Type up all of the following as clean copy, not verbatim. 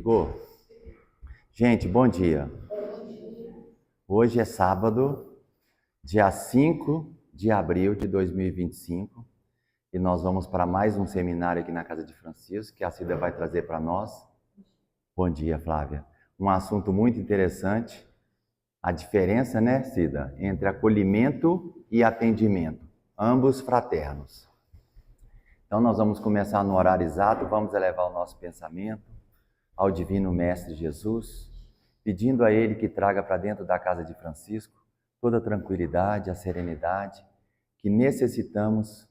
Igor, gente, bom dia. Hoje é sábado, dia 5 de abril de 2025, e nós vamos para mais um seminário aqui na Casa de Francisco, que a Cida vai trazer para nós. Bom dia, Flávia. Um assunto muito interessante, a diferença, né, Cida, entre acolhimento e atendimento, ambos fraternos. Então, nós vamos começar no horário exato, vamos elevar o nosso pensamento ao Divino Mestre Jesus, pedindo a Ele que traga para dentro da Casa de Francisco toda a tranquilidade, a serenidade que necessitamos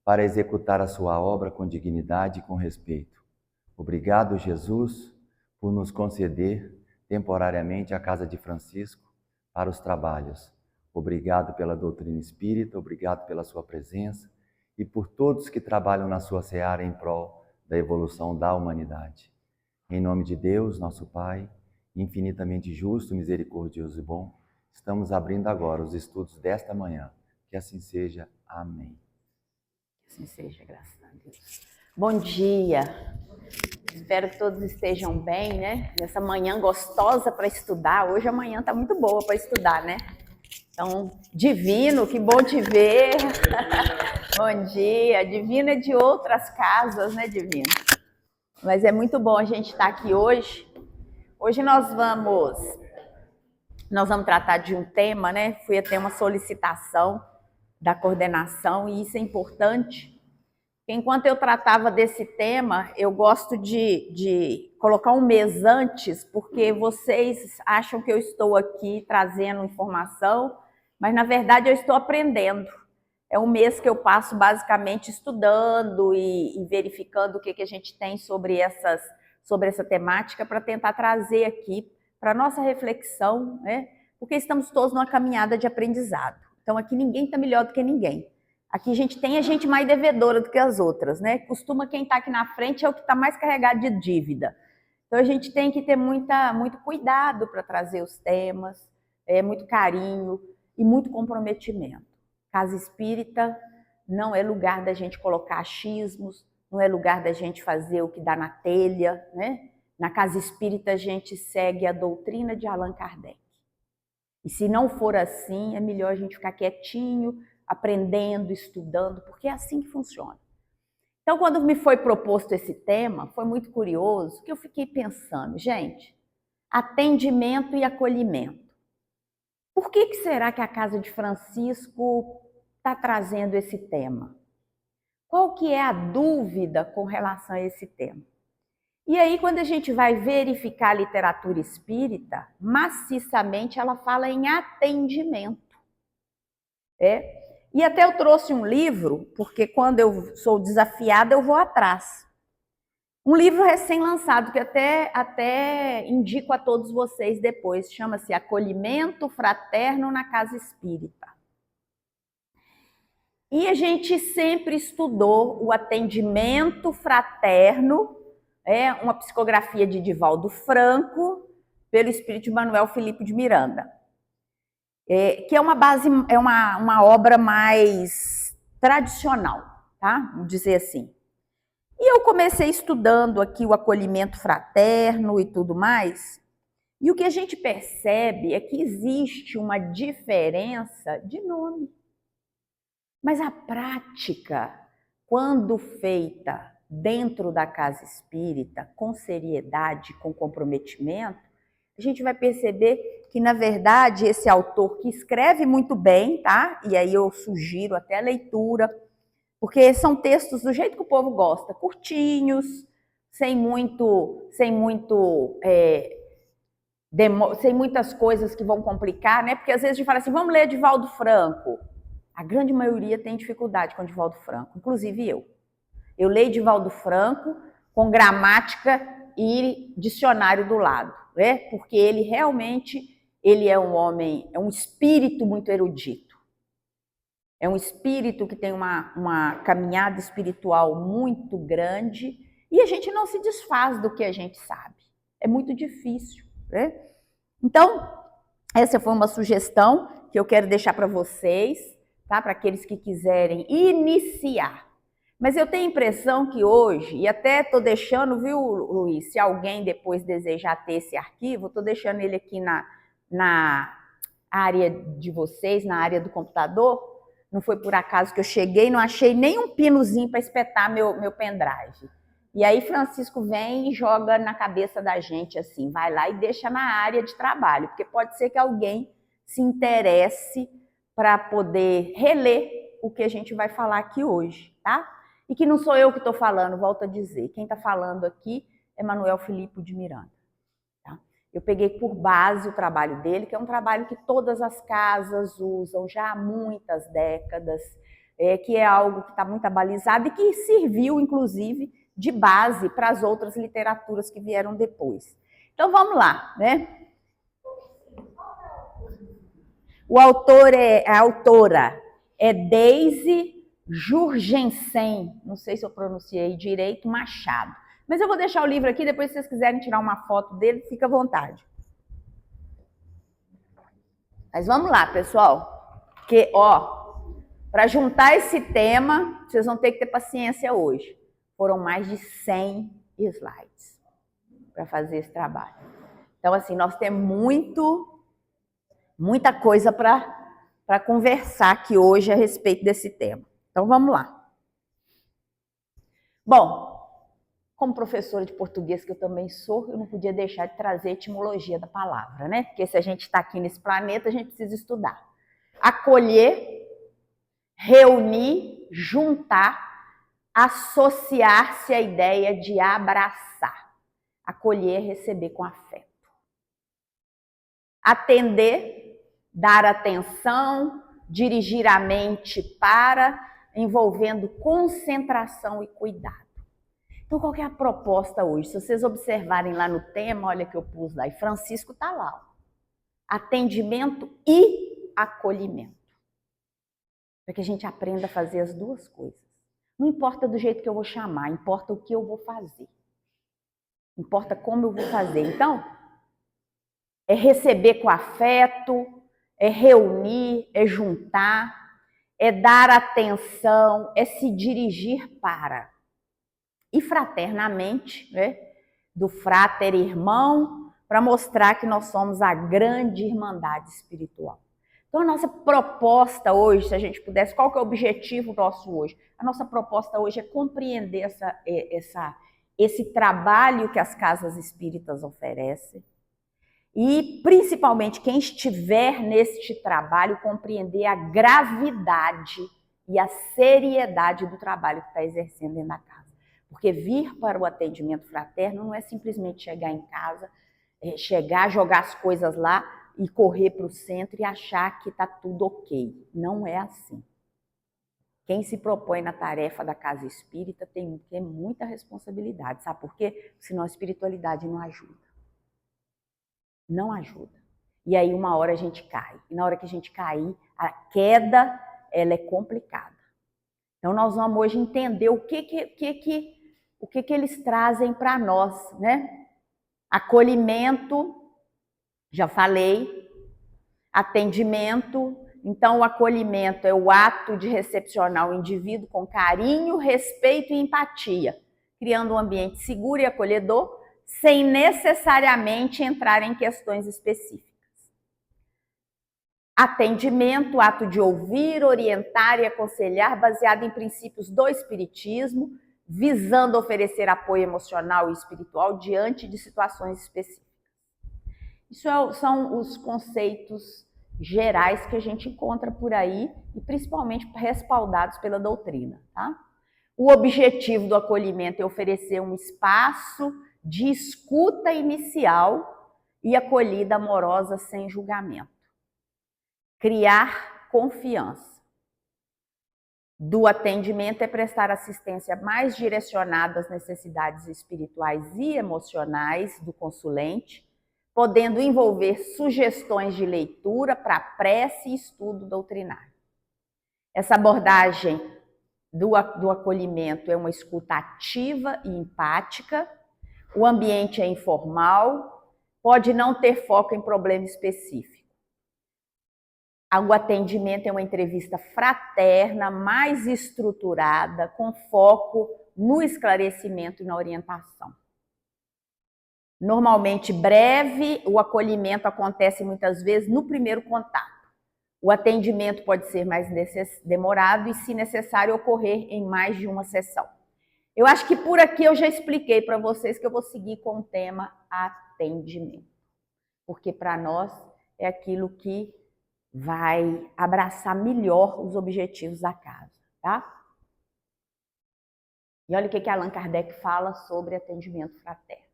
para executar a sua obra com dignidade e com respeito. Obrigado, Jesus, por nos conceder temporariamente a Casa de Francisco para os trabalhos. Obrigado pela doutrina espírita, obrigado pela sua presença e por todos que trabalham na sua seara em prol da evolução da humanidade. Em nome de Deus, nosso Pai, infinitamente justo, misericordioso e bom, estamos abrindo agora os estudos desta manhã. Que assim seja. Amém. Que assim seja, graças a Deus. Bom dia. Espero que todos estejam bem, né? Nessa manhã gostosa para estudar. Hoje a manhã está muito boa para estudar, né? Então, Divino, que bom te ver. Bom dia. Divino é de outras casas, né, Divino? Mas é muito bom a gente estar aqui hoje. Hoje nós vamos tratar de um tema, né? Fui até uma solicitação da coordenação e isso é importante. Enquanto eu tratava desse tema, eu gosto de colocar um mês antes, porque vocês acham que eu estou aqui trazendo informação, mas na verdade eu estou aprendendo. É um mês que eu passo basicamente estudando e verificando o que a gente tem sobre essa temática para tentar trazer aqui para a nossa reflexão, né? Porque estamos todos numa caminhada de aprendizado. Então aqui ninguém está melhor do que ninguém. Aqui a gente mais devedora do que as outras, né? Costuma quem está aqui na frente é o que está mais carregado de dívida. Então a gente tem que ter muito cuidado para trazer os temas, muito carinho e muito comprometimento. Casa espírita não é lugar da gente colocar achismos, não é lugar da gente fazer o que dá na telha, né? Na casa espírita a gente segue a doutrina de Allan Kardec. E se não for assim, é melhor a gente ficar quietinho, aprendendo, estudando, porque é assim que funciona. Então, quando me foi proposto esse tema, foi muito curioso, que eu fiquei pensando, gente, atendimento e acolhimento. Por que será que a Casa de Francisco está trazendo esse tema? Qual que é a dúvida com relação a esse tema? E aí, quando a gente vai verificar a literatura espírita, maciçamente ela fala em atendimento. E até eu trouxe um livro, porque quando eu sou desafiada, eu vou atrás. Um livro recém-lançado, que até indico a todos vocês depois, chama-se Acolhimento Fraterno na Casa Espírita. E a gente sempre estudou o atendimento fraterno, uma psicografia de Divaldo Franco, pelo espírito de Manuel Filipe de Miranda. Que é uma base, é uma obra mais tradicional, tá? Vamos dizer assim. E eu comecei estudando aqui o acolhimento fraterno e tudo mais, e o que a gente percebe é que existe uma diferença de nome. Mas a prática, quando feita dentro da casa espírita, com seriedade, com comprometimento, a gente vai perceber que, na verdade, esse autor que escreve muito bem, tá? E aí eu sugiro até a leitura, porque são textos do jeito que o povo gosta, curtinhos, sem muitas coisas que vão complicar, né? Porque às vezes a gente fala assim, vamos ler Divaldo Franco. A grande maioria tem dificuldade com Divaldo Franco, inclusive eu. Eu leio Divaldo Franco com gramática e dicionário do lado, né? Porque ele realmente é um homem, é um espírito muito erudito. É um espírito que tem uma caminhada espiritual muito grande e a gente não se desfaz do que a gente sabe. É muito difícil, né? Então, essa foi uma sugestão que eu quero deixar para vocês, tá? Para aqueles que quiserem iniciar. Mas eu tenho a impressão que hoje, e até estou deixando, viu, Luiz, se alguém depois desejar ter esse arquivo, estou deixando ele aqui na área de vocês, na área do computador. Não foi por acaso que eu cheguei, não achei nem um pinozinho para espetar meu pendrive. E aí Francisco vem e joga na cabeça da gente assim, vai lá e deixa na área de trabalho, porque pode ser que alguém se interesse para poder reler o que a gente vai falar aqui hoje, tá? E que não sou eu que estou falando, volto a dizer. Quem está falando aqui é Manuel Filipe de Miranda. Tá? Eu peguei por base o trabalho dele, que é um trabalho que todas as casas usam já há muitas décadas, que é algo que está muito abalizado e que serviu, inclusive, de base para as outras literaturas que vieram depois. Então, vamos lá, né? A autora é Daisy Jurgensen, não sei se eu pronunciei direito, Machado. Mas eu vou deixar o livro aqui, depois se vocês quiserem tirar uma foto dele, fica à vontade. Mas vamos lá, pessoal, porque, para juntar esse tema, vocês vão ter que ter paciência hoje. Foram mais de 100 slides para fazer esse trabalho. Então, assim, nós temos muita coisa para conversar aqui hoje a respeito desse tema. Então, vamos lá. Bom, como professora de português que eu também sou, eu não podia deixar de trazer a etimologia da palavra, né? Porque se a gente está aqui nesse planeta, a gente precisa estudar. Acolher, reunir, juntar, associar-se à ideia de abraçar. Acolher é receber com afeto. Atender, dar atenção, dirigir a mente para, envolvendo concentração e cuidado. Então, qual que é a proposta hoje? Se vocês observarem lá no tema, olha que eu pus lá, e Francisco está lá. Atendimento e acolhimento. Para que a gente aprenda a fazer as duas coisas. Não importa do jeito que eu vou chamar, importa o que eu vou fazer. Importa como eu vou fazer. Então, é receber com afeto, é reunir, é juntar, é dar atenção, é se dirigir para. E fraternamente, né? Do frater irmão, para mostrar que nós somos a grande irmandade espiritual. Então, a nossa proposta hoje, se a gente pudesse, qual que é o objetivo nosso hoje? A nossa proposta hoje é compreender esse trabalho que as casas espíritas oferecem e, principalmente, quem estiver neste trabalho, compreender a gravidade e a seriedade do trabalho que está exercendo dentro da casa. Porque vir para o atendimento fraterno não é simplesmente chegar em casa, chegar, jogar as coisas lá e correr para o centro e achar que está tudo ok. Não é assim. Quem se propõe na tarefa da casa espírita tem que ter muita responsabilidade. Sabe por quê? Senão a espiritualidade não ajuda. Não ajuda. E aí uma hora a gente cai. E na hora que a gente cair, a queda ela é complicada. Então nós vamos hoje entender o que eles trazem para nós, né? Acolhimento, já falei, atendimento. Então, o acolhimento é o ato de recepcionar o indivíduo com carinho, respeito e empatia, criando um ambiente seguro e acolhedor, sem necessariamente entrar em questões específicas. Atendimento, ato de ouvir, orientar e aconselhar, baseado em princípios do espiritismo, visando oferecer apoio emocional e espiritual diante de situações específicas. Isso são os conceitos gerais que a gente encontra por aí e principalmente respaldados pela doutrina. Tá? O objetivo do acolhimento é oferecer um espaço de escuta inicial e acolhida amorosa sem julgamento. Criar confiança. Do atendimento é prestar assistência mais direcionada às necessidades espirituais e emocionais do consulente, podendo envolver sugestões de leitura para prece e estudo doutrinário. Essa abordagem do acolhimento é uma escuta ativa e empática, o ambiente é informal, pode não ter foco em problema específico. O atendimento é uma entrevista fraterna, mais estruturada, com foco no esclarecimento e na orientação. Normalmente breve, o acolhimento acontece muitas vezes no primeiro contato. O atendimento pode ser mais demorado e, se necessário, ocorrer em mais de uma sessão. Eu acho que por aqui eu já expliquei para vocês que eu vou seguir com o tema atendimento. Porque para nós é aquilo que vai abraçar melhor os objetivos da casa, tá? E olha o que Allan Kardec fala sobre atendimento fraterno.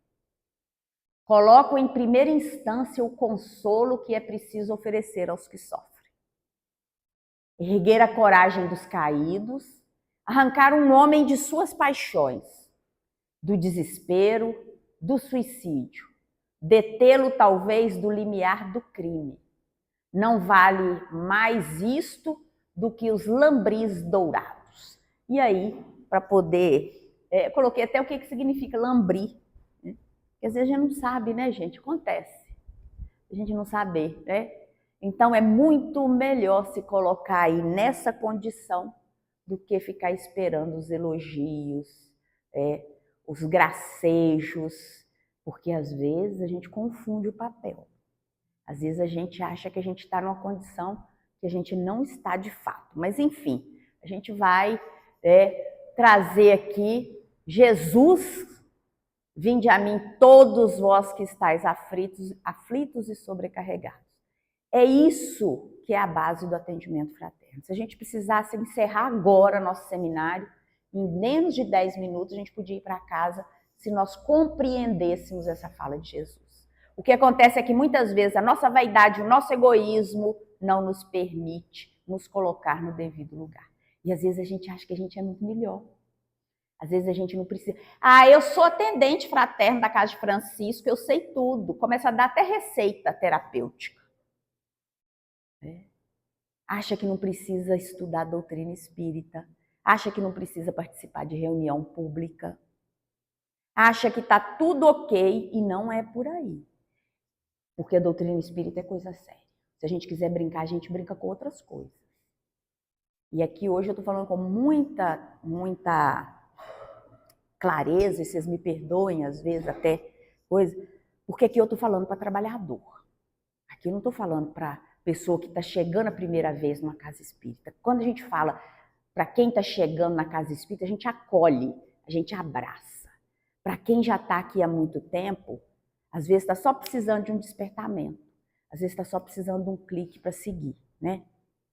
Colocam em primeira instância o consolo que é preciso oferecer aos que sofrem. Erguer a coragem dos caídos, arrancar um homem de suas paixões, do desespero, do suicídio, detê-lo talvez do limiar do crime. Não vale mais isto do que os lambris dourados. E aí, para poder... coloquei até o que significa lambri. Né? Porque às vezes a gente não sabe, né, gente? Acontece. A gente não saber, né? Então, é muito melhor se colocar aí nessa condição do que ficar esperando os elogios, os gracejos, porque às vezes a gente confunde o papel. Às vezes a gente acha que a gente está numa condição que a gente não está de fato. Mas, enfim, a gente vai trazer aqui Jesus, vinde a mim todos vós que estáis aflitos e sobrecarregados. É isso que é a base do atendimento fraterno. Se a gente precisasse encerrar agora nosso seminário, em menos de 10 minutos a gente podia ir para casa se nós compreendêssemos essa fala de Jesus. O que acontece é que muitas vezes a nossa vaidade, o nosso egoísmo não nos permite nos colocar no devido lugar. E às vezes a gente acha que a gente é muito melhor. Às vezes a gente não precisa... eu sou atendente fraterno da Casa de Francisco, eu sei tudo. Começa a dar até receita terapêutica. Acha que não precisa estudar doutrina espírita. Acha que não precisa participar de reunião pública. Acha que está tudo ok e não é por aí. Porque a doutrina espírita é coisa séria. Se a gente quiser brincar, a gente brinca com outras coisas. E aqui hoje eu estou falando com muita clareza, e vocês me perdoem às vezes até coisa, porque aqui eu estou falando para trabalhador. Aqui eu não estou falando para pessoa que está chegando a primeira vez numa casa espírita. Quando a gente fala para quem está chegando na casa espírita, a gente acolhe, a gente abraça. Para quem já está aqui há muito tempo, às vezes está só precisando de um despertamento. Às vezes está só precisando de um clique para seguir, né?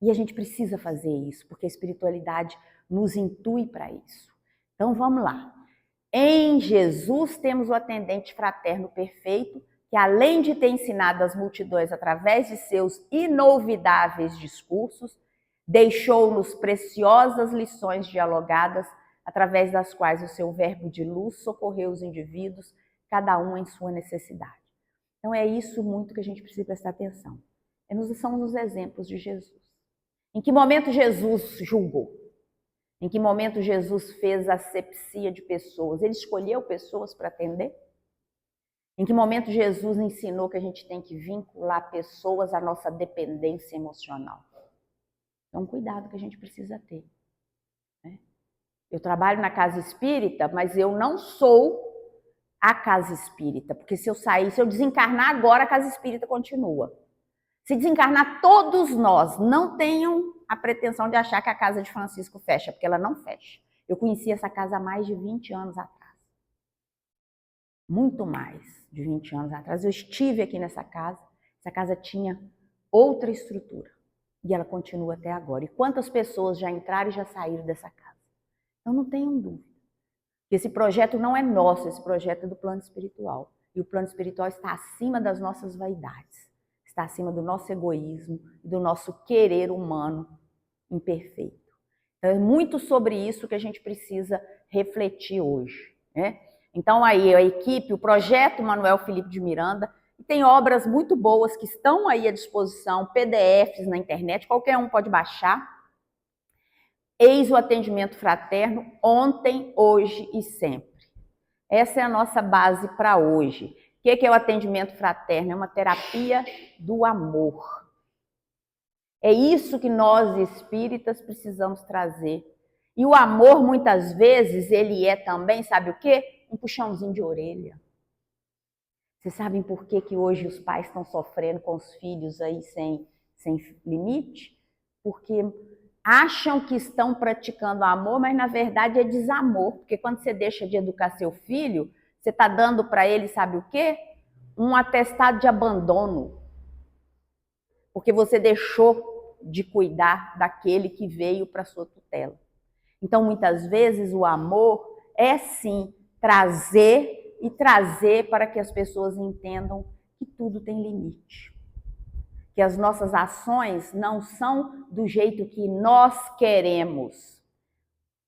E a gente precisa fazer isso, porque a espiritualidade nos intui para isso. Então vamos lá. Em Jesus temos o atendente fraterno perfeito, que além de ter ensinado as multidões através de seus inolvidáveis discursos, deixou-nos preciosas lições dialogadas, através das quais o seu verbo de luz socorreu os indivíduos, cada um em sua necessidade. Então é isso muito que a gente precisa prestar atenção. São os exemplos de Jesus. Em que momento Jesus julgou? Em que momento Jesus fez asepsia de pessoas? Ele escolheu pessoas para atender? Em que momento Jesus ensinou que a gente tem que vincular pessoas à nossa dependência emocional? É um cuidado que a gente precisa ter. Né? Eu trabalho na casa espírita, mas eu não sou a casa espírita, porque se eu desencarnar agora, a casa espírita continua. Se desencarnar todos nós, não tenham a pretensão de achar que a casa de Francisco fecha, porque ela não fecha. Eu conheci essa casa há mais de 20 anos atrás. Muito mais de 20 anos atrás. Eu estive aqui nessa casa. Essa casa tinha outra estrutura. E ela continua até agora. E quantas pessoas já entraram e já saíram dessa casa? Então não tenham dúvida. Esse projeto não é nosso, esse projeto é do plano espiritual. E o plano espiritual está acima das nossas vaidades. Está acima do nosso egoísmo e do nosso querer humano imperfeito. Então é muito sobre isso que a gente precisa refletir hoje, né? Então aí a equipe, o projeto Manuel Felipe de Miranda, tem obras muito boas que estão aí à disposição, PDFs na internet, qualquer um pode baixar. Eis o atendimento fraterno ontem, hoje e sempre. Essa é a nossa base para hoje. O que é o atendimento fraterno? É uma terapia do amor. É isso que nós espíritas precisamos trazer. E o amor, muitas vezes, ele é também, sabe o quê? Um puxãozinho de orelha. Vocês sabem por que hoje os pais estão sofrendo com os filhos aí sem limite? Porque acham que estão praticando amor, mas na verdade é desamor. Porque quando você deixa de educar seu filho, você está dando para ele, sabe o quê? Um atestado de abandono. Porque você deixou de cuidar daquele que veio para sua tutela. Então, muitas vezes, o amor é sim trazer e trazer para que as pessoas entendam que tudo tem limite. Que as nossas ações não são do jeito que nós queremos.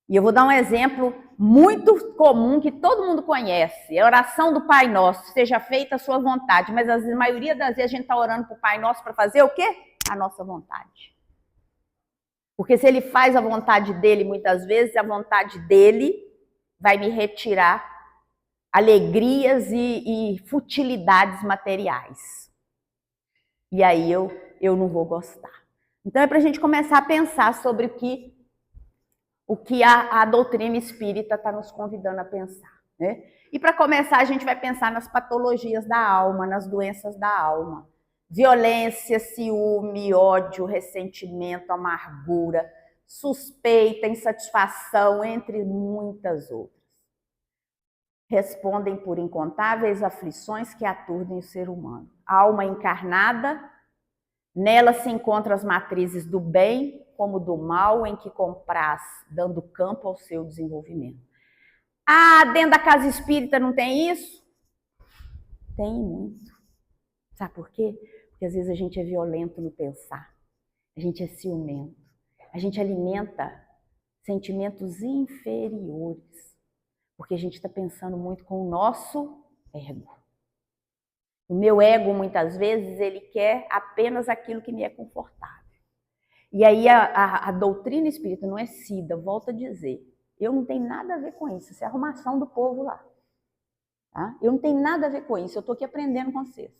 E eu vou dar um exemplo muito comum que todo mundo conhece. É a oração do Pai Nosso, seja feita a sua vontade. Mas a maioria das vezes a gente está orando para o Pai Nosso para fazer o quê? A nossa vontade. Porque se ele faz a vontade dele, muitas vezes, a vontade dele vai me retirar alegrias e futilidades materiais. E aí eu não vou gostar. Então é para a gente começar a pensar sobre o que a doutrina espírita está nos convidando a pensar, né? E para começar, a gente vai pensar nas patologias da alma, nas doenças da alma. Violência, ciúme, ódio, ressentimento, amargura, suspeita, insatisfação, entre muitas outras. Respondem por incontáveis aflições que aturdem o ser humano. A alma encarnada, nela se encontram as matrizes do bem como do mal, em que compraz, dando campo ao seu desenvolvimento. Ah, dentro da casa espírita não tem isso? Tem muito. Sabe por quê? Porque às vezes a gente é violento no pensar, a gente é ciumento, a gente alimenta sentimentos inferiores, porque a gente está pensando muito com o nosso ego. O meu ego, muitas vezes, ele quer apenas aquilo que me é confortável. E aí a doutrina espírita não é cida, volto a dizer, eu não tenho nada a ver com isso é arrumação do povo lá. Tá? Eu não tenho nada a ver com isso, eu estou aqui aprendendo com vocês.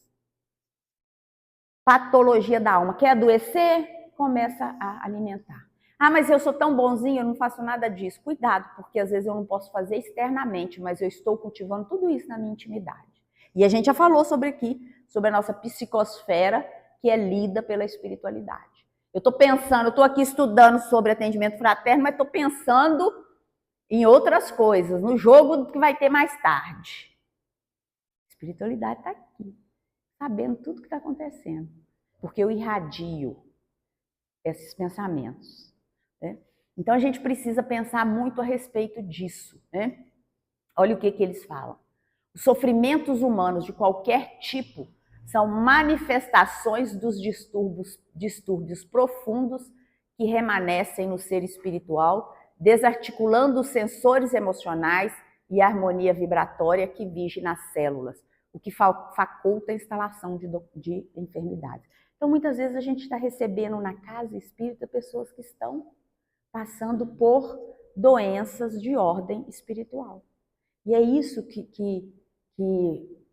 Patologia da alma. Quer adoecer? Começa a alimentar. Ah, mas eu sou tão bonzinho, eu não faço nada disso. Cuidado, porque às vezes eu não posso fazer externamente, mas eu estou cultivando tudo isso na minha intimidade. E a gente já falou sobre a nossa psicosfera, que é lida pela espiritualidade. Eu estou aqui estudando sobre atendimento fraterno, mas estou pensando em outras coisas, no jogo que vai ter mais tarde. A espiritualidade está aqui, sabendo tudo o que está acontecendo, porque eu irradio esses pensamentos, né? Então a gente precisa pensar muito a respeito disso, né? Olha o que eles falam. Os sofrimentos humanos de qualquer tipo são manifestações dos distúrbios profundos que remanescem no ser espiritual, desarticulando os sensores emocionais e a harmonia vibratória que vige nas células, o que faculta a instalação de enfermidades. Então, muitas vezes a gente está recebendo na casa espírita pessoas que estão passando por doenças de ordem espiritual. E é isso que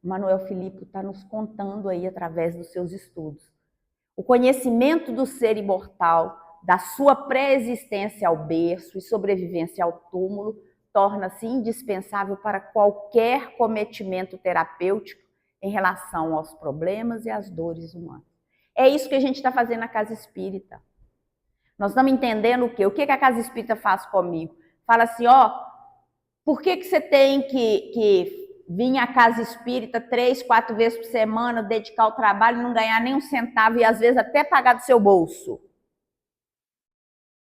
Manuel Filipe está nos contando aí através dos seus estudos. O conhecimento do ser imortal, da sua pré-existência ao berço e sobrevivência ao túmulo, torna-se indispensável para qualquer cometimento terapêutico em relação aos problemas e às dores humanas. É isso que a gente está fazendo na casa espírita. Nós estamos entendendo o quê? O que a casa espírita faz comigo? Fala assim, por que você tem que vir à casa espírita 3, 4 vezes por semana, dedicar ao trabalho e não ganhar nem um centavo e às vezes até pagar do seu bolso?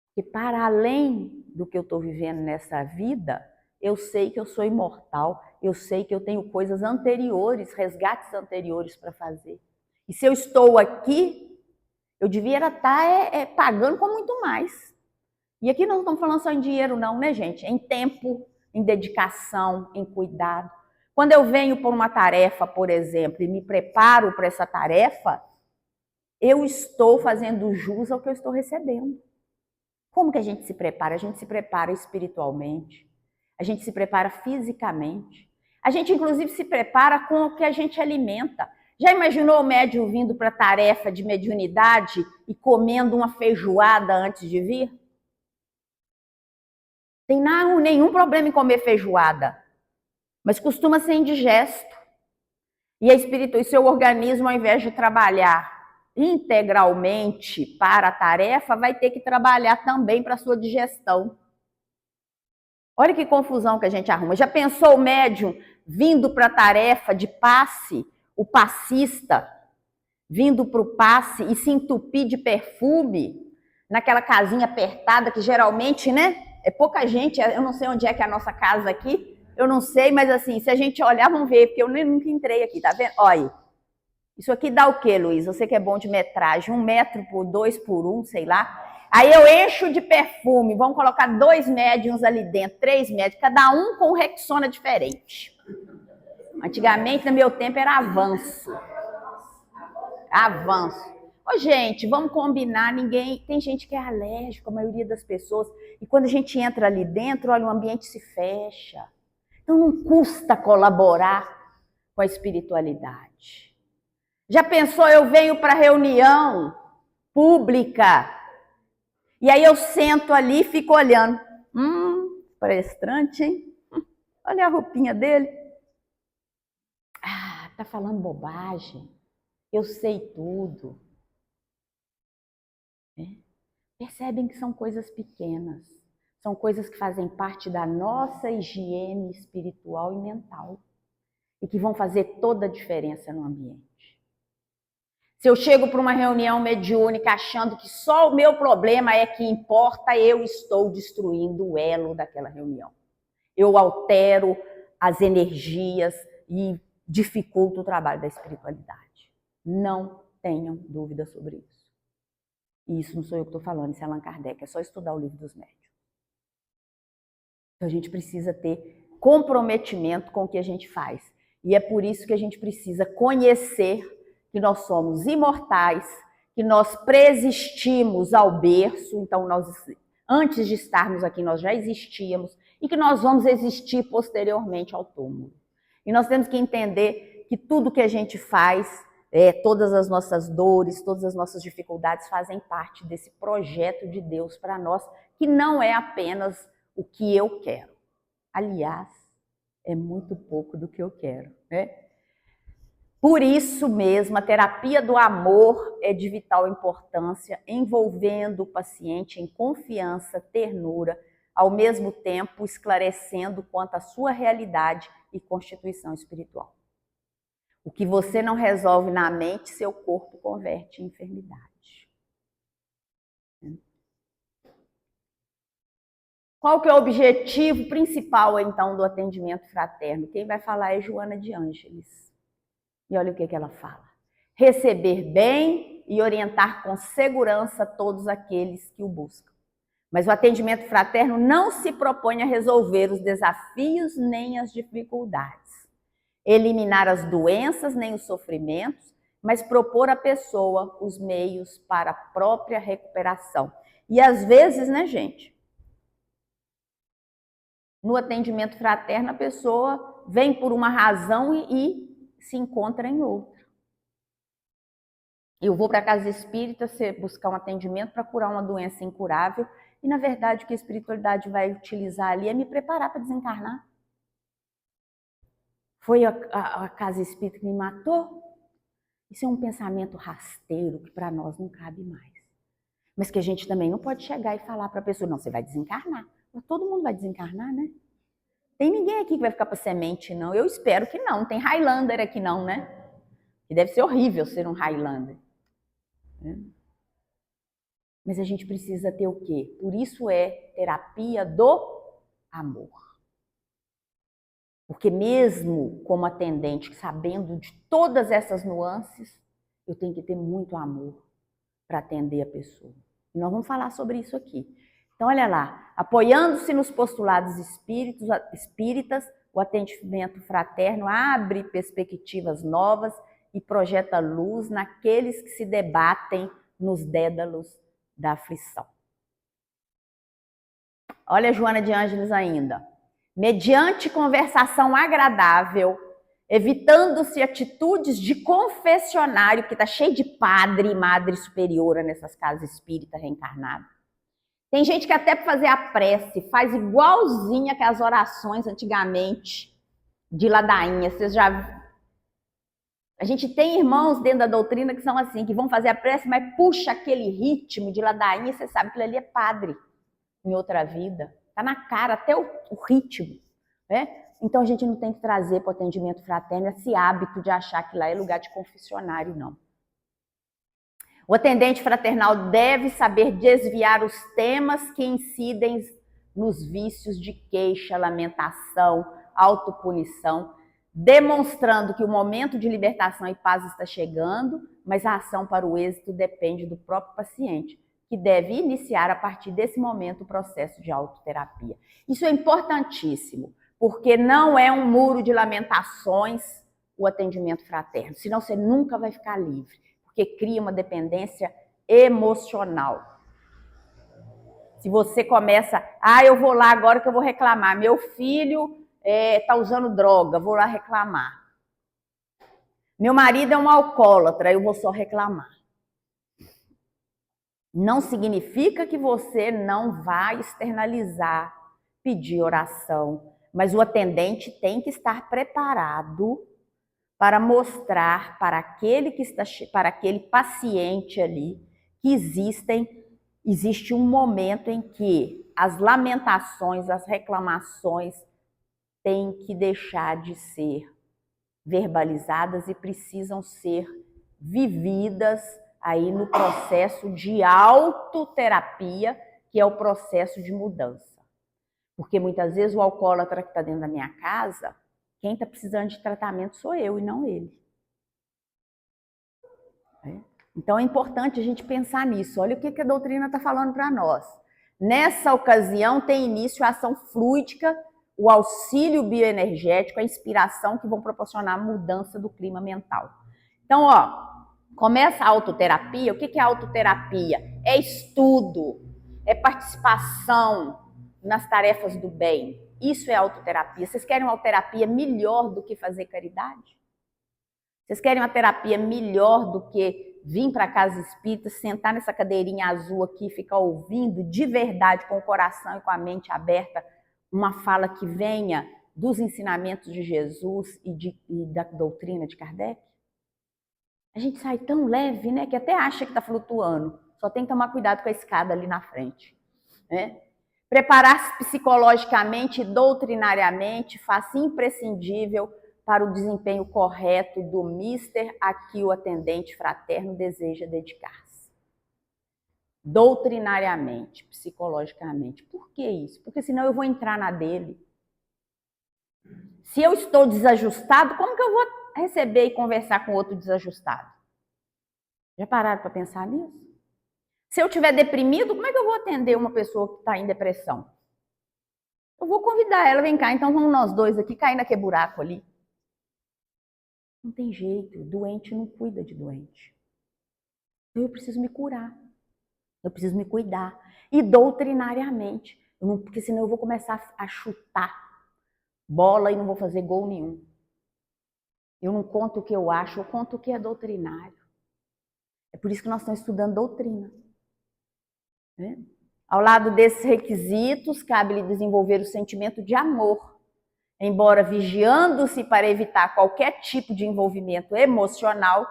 Porque para além do que eu estou vivendo nessa vida, eu sei que eu sou imortal, eu sei que eu tenho coisas anteriores, resgates anteriores para fazer. E se eu estou aqui, eu devia estar pagando com muito mais. E aqui não estamos falando só em dinheiro não, né, gente? É em tempo, em dedicação, em cuidado. Quando eu venho por uma tarefa, por exemplo, e me preparo para essa tarefa, eu estou fazendo jus ao que eu estou recebendo. Como que a gente se prepara? A gente se prepara espiritualmente, a gente se prepara fisicamente, a gente inclusive se prepara com o que a gente alimenta. Já imaginou o médium vindo para a tarefa de mediunidade e comendo uma feijoada antes de vir? Tem nenhum problema em comer feijoada, mas costuma ser indigesto. E o seu organismo, ao invés de trabalhar integralmente para a tarefa, vai ter que trabalhar também para a sua digestão. Olha que confusão que a gente arruma. Já pensou o médium vindo para a tarefa de passe, o passista vindo para o passe e se entupir de perfume naquela casinha apertada que geralmente, né? É pouca gente, eu não sei onde é que é a nossa casa aqui, eu não sei, mas assim, se a gente olhar, vamos ver, porque eu nunca entrei aqui, tá vendo? Olha, isso aqui dá o quê, Luiz? Você que é bom de metragem, 1 metro por 2 por 1, sei lá. Aí eu encho de perfume, vamos colocar 2 médiums ali dentro, 3 médiums, cada um com Rexona diferente. Antigamente, no meu tempo, era avanço. Avanço. Ô, gente, vamos combinar, tem gente que é alérgico, a maioria das pessoas, e quando a gente entra ali dentro, olha, o ambiente se fecha. Então não custa colaborar com a espiritualidade. Já pensou, eu venho para reunião pública, e aí eu sento ali e fico olhando. Palestrante, hein? Olha a roupinha dele. Ah, tá falando bobagem. Eu sei tudo. Percebem que são coisas pequenas. São coisas que fazem parte da nossa higiene espiritual e mental. E que vão fazer toda a diferença no ambiente. Se eu chego para uma reunião mediúnica achando que só o meu problema é que importa, eu estou destruindo o elo daquela reunião. Eu altero as energias e dificulto o trabalho da espiritualidade. Não tenham dúvida sobre isso. E isso não sou eu que estou falando, isso é Allan Kardec, é só estudar o Livro dos Médiuns. Então a gente precisa ter comprometimento com o que a gente faz. E é por isso que a gente precisa conhecer que nós somos imortais, que nós preexistimos ao berço, então antes de estarmos aqui nós já existíamos, e que nós vamos existir posteriormente ao túmulo. E nós temos que entender que tudo que a gente faz, todas as nossas dores, todas as nossas dificuldades fazem parte desse projeto de Deus para nós, que não é apenas o que eu quero. Aliás, é muito pouco do que eu quero, né? Por isso mesmo, a terapia do amor é de vital importância, envolvendo o paciente em confiança, ternura, ao mesmo tempo esclarecendo quanto à sua realidade e constituição espiritual. O que você não resolve na mente, seu corpo converte em enfermidade. Qual que é o objetivo principal, então, do atendimento fraterno? Quem vai falar é Joana de Ângeles. E olha o que ela fala. Receber bem e orientar com segurança todos aqueles que o buscam. Mas o atendimento fraterno não se propõe a resolver os desafios nem as dificuldades, eliminar as doenças nem os sofrimentos, mas propor à pessoa os meios para a própria recuperação. E às vezes, né, gente? No atendimento fraterno, a pessoa vem por uma razão e se encontra em outra. Eu vou para a casa espírita buscar um atendimento para curar uma doença incurável e, na verdade, o que a espiritualidade vai utilizar ali é me preparar para desencarnar. Foi a casa espírita que me matou? Isso é um pensamento rasteiro que para nós não cabe mais. Mas que a gente também não pode chegar e falar para a pessoa, não, você vai desencarnar. Todo mundo vai desencarnar, né? Tem ninguém aqui que vai ficar para semente, não. Eu espero que não. Tem Highlander aqui não, né? Que deve ser horrível ser um Highlander. Mas a gente precisa ter o quê? Por isso é terapia do amor. Porque mesmo como atendente, sabendo de todas essas nuances, eu tenho que ter muito amor para atender a pessoa. E nós vamos falar sobre isso aqui. Então, olha lá, apoiando-se nos postulados espíritas, o atendimento fraterno abre perspectivas novas e projeta luz naqueles que se debatem nos dédalos da aflição. Olha a Joana de Ângeles ainda. Mediante conversação agradável evitando-se atitudes de confessionário, que está cheio de padre e madre superiora nessas casas espíritas reencarnadas. Tem gente que até para fazer a prece faz igualzinha que as orações antigamente de ladainha. Vocês já... A gente tem irmãos dentro da doutrina que são assim, que vão fazer a prece, mas puxa aquele ritmo de ladainha, você sabe que ele ali é padre em outra vida. Está na cara, até o ritmo, né? Então a gente não tem que trazer para o atendimento fraterno esse hábito de achar que lá é lugar de confessionário, não. O atendente fraternal deve saber desviar os temas que incidem nos vícios de queixa, lamentação, autopunição, demonstrando que o momento de libertação e paz está chegando, mas a ação para o êxito depende do próprio paciente, que deve iniciar a partir desse momento o processo de autoterapia. Isso é importantíssimo, porque não é um muro de lamentações o atendimento fraterno, senão você nunca vai ficar livre, porque cria uma dependência emocional. Se você começa, eu vou lá agora que eu vou reclamar, meu filho está usando droga, vou lá reclamar. Meu marido é um alcoólatra, eu vou só reclamar. Não significa que você não vai externalizar, pedir oração, mas o atendente tem que estar preparado para mostrar para aquele paciente ali que existe um momento em que as lamentações, as reclamações têm que deixar de ser verbalizadas e precisam ser vividas aí no processo de autoterapia, que é o processo de mudança. Porque muitas vezes o alcoólatra que está dentro da minha casa, quem está precisando de tratamento sou eu e não ele. Então é importante a gente pensar nisso. Olha o que a doutrina está falando para nós. Nessa ocasião tem início a ação fluídica, o auxílio bioenergético, a inspiração que vão proporcionar a mudança do clima mental. Então, começa a autoterapia. O que é autoterapia? É estudo, é participação nas tarefas do bem. Isso é autoterapia. Vocês querem uma terapia melhor do que fazer caridade? Vocês querem uma terapia melhor do que vir para a casa espírita, sentar nessa cadeirinha azul aqui e ficar ouvindo de verdade, com o coração e com a mente aberta, uma fala que venha dos ensinamentos de Jesus e da doutrina de Kardec? A gente sai tão leve, né, que até acha que está flutuando. Só tem que tomar cuidado com a escada ali na frente, né? Preparar-se psicologicamente e doutrinariamente faz imprescindível para o desempenho correto do mister a que o atendente fraterno deseja dedicar-se. Doutrinariamente, psicologicamente. Por que isso? Porque senão eu vou entrar na dele. Se eu estou desajustado, como que eu vou receber e conversar com outro desajustado? Já pararam para pensar nisso? Se eu estiver deprimido, como é que eu vou atender uma pessoa que está em depressão? Eu vou convidar ela, vem cá, então vamos nós dois aqui cair naquele buraco ali. Não tem jeito, doente não cuida de doente. Eu preciso me curar, eu preciso me cuidar. E doutrinariamente, porque senão eu vou começar a chutar bola e não vou fazer gol nenhum. Eu não conto o que eu acho, eu conto o que é doutrinário. É por isso que nós estamos estudando doutrina. Né? Ao lado desses requisitos, cabe-lhe desenvolver o sentimento de amor, embora vigiando-se para evitar qualquer tipo de envolvimento emocional,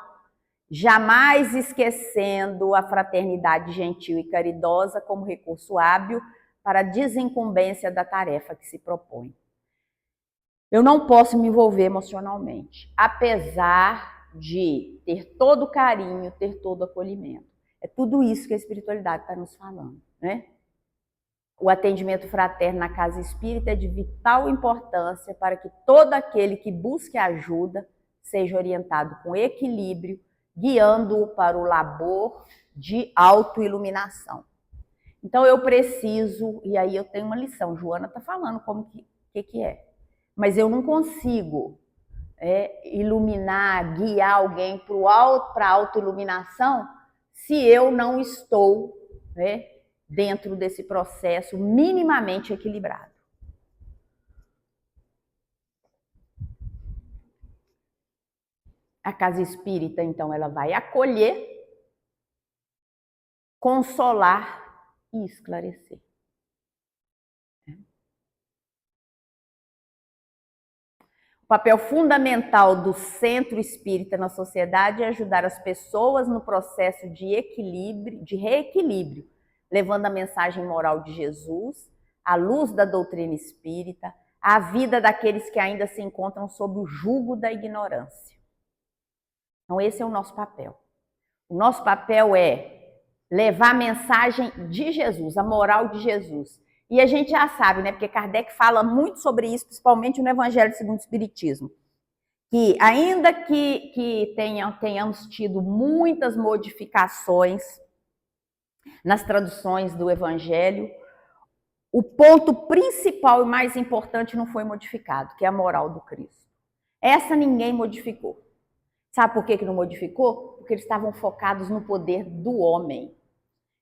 jamais esquecendo a fraternidade gentil e caridosa como recurso hábil para a desincumbência da tarefa que se propõe. Eu não posso me envolver emocionalmente, apesar de ter todo o carinho, ter todo o acolhimento. É tudo isso que a espiritualidade está nos falando, né? O atendimento fraterno na casa espírita é de vital importância para que todo aquele que busque ajuda seja orientado com equilíbrio, guiando-o para o labor de autoiluminação. Então eu preciso, e aí eu tenho uma lição, Joana está falando como que é, mas eu não consigo iluminar, guiar alguém para a autoiluminação se eu não estou dentro desse processo minimamente equilibrado. A casa espírita, então, ela vai acolher, consolar e esclarecer. O papel fundamental do centro espírita na sociedade é ajudar as pessoas no processo de equilíbrio, de reequilíbrio, levando a mensagem moral de Jesus, à luz da doutrina espírita, à vida daqueles que ainda se encontram sob o jugo da ignorância. Então, esse é o nosso papel. O nosso papel é levar a mensagem de Jesus, a moral de Jesus. E a gente já sabe, né? Porque Kardec fala muito sobre isso, principalmente no Evangelho segundo o Espiritismo. Que ainda que tenhamos tido muitas modificações nas traduções do Evangelho, o ponto principal e mais importante não foi modificado, que é a moral do Cristo. Essa ninguém modificou. Sabe por que não modificou? Porque eles estavam focados no poder do homem.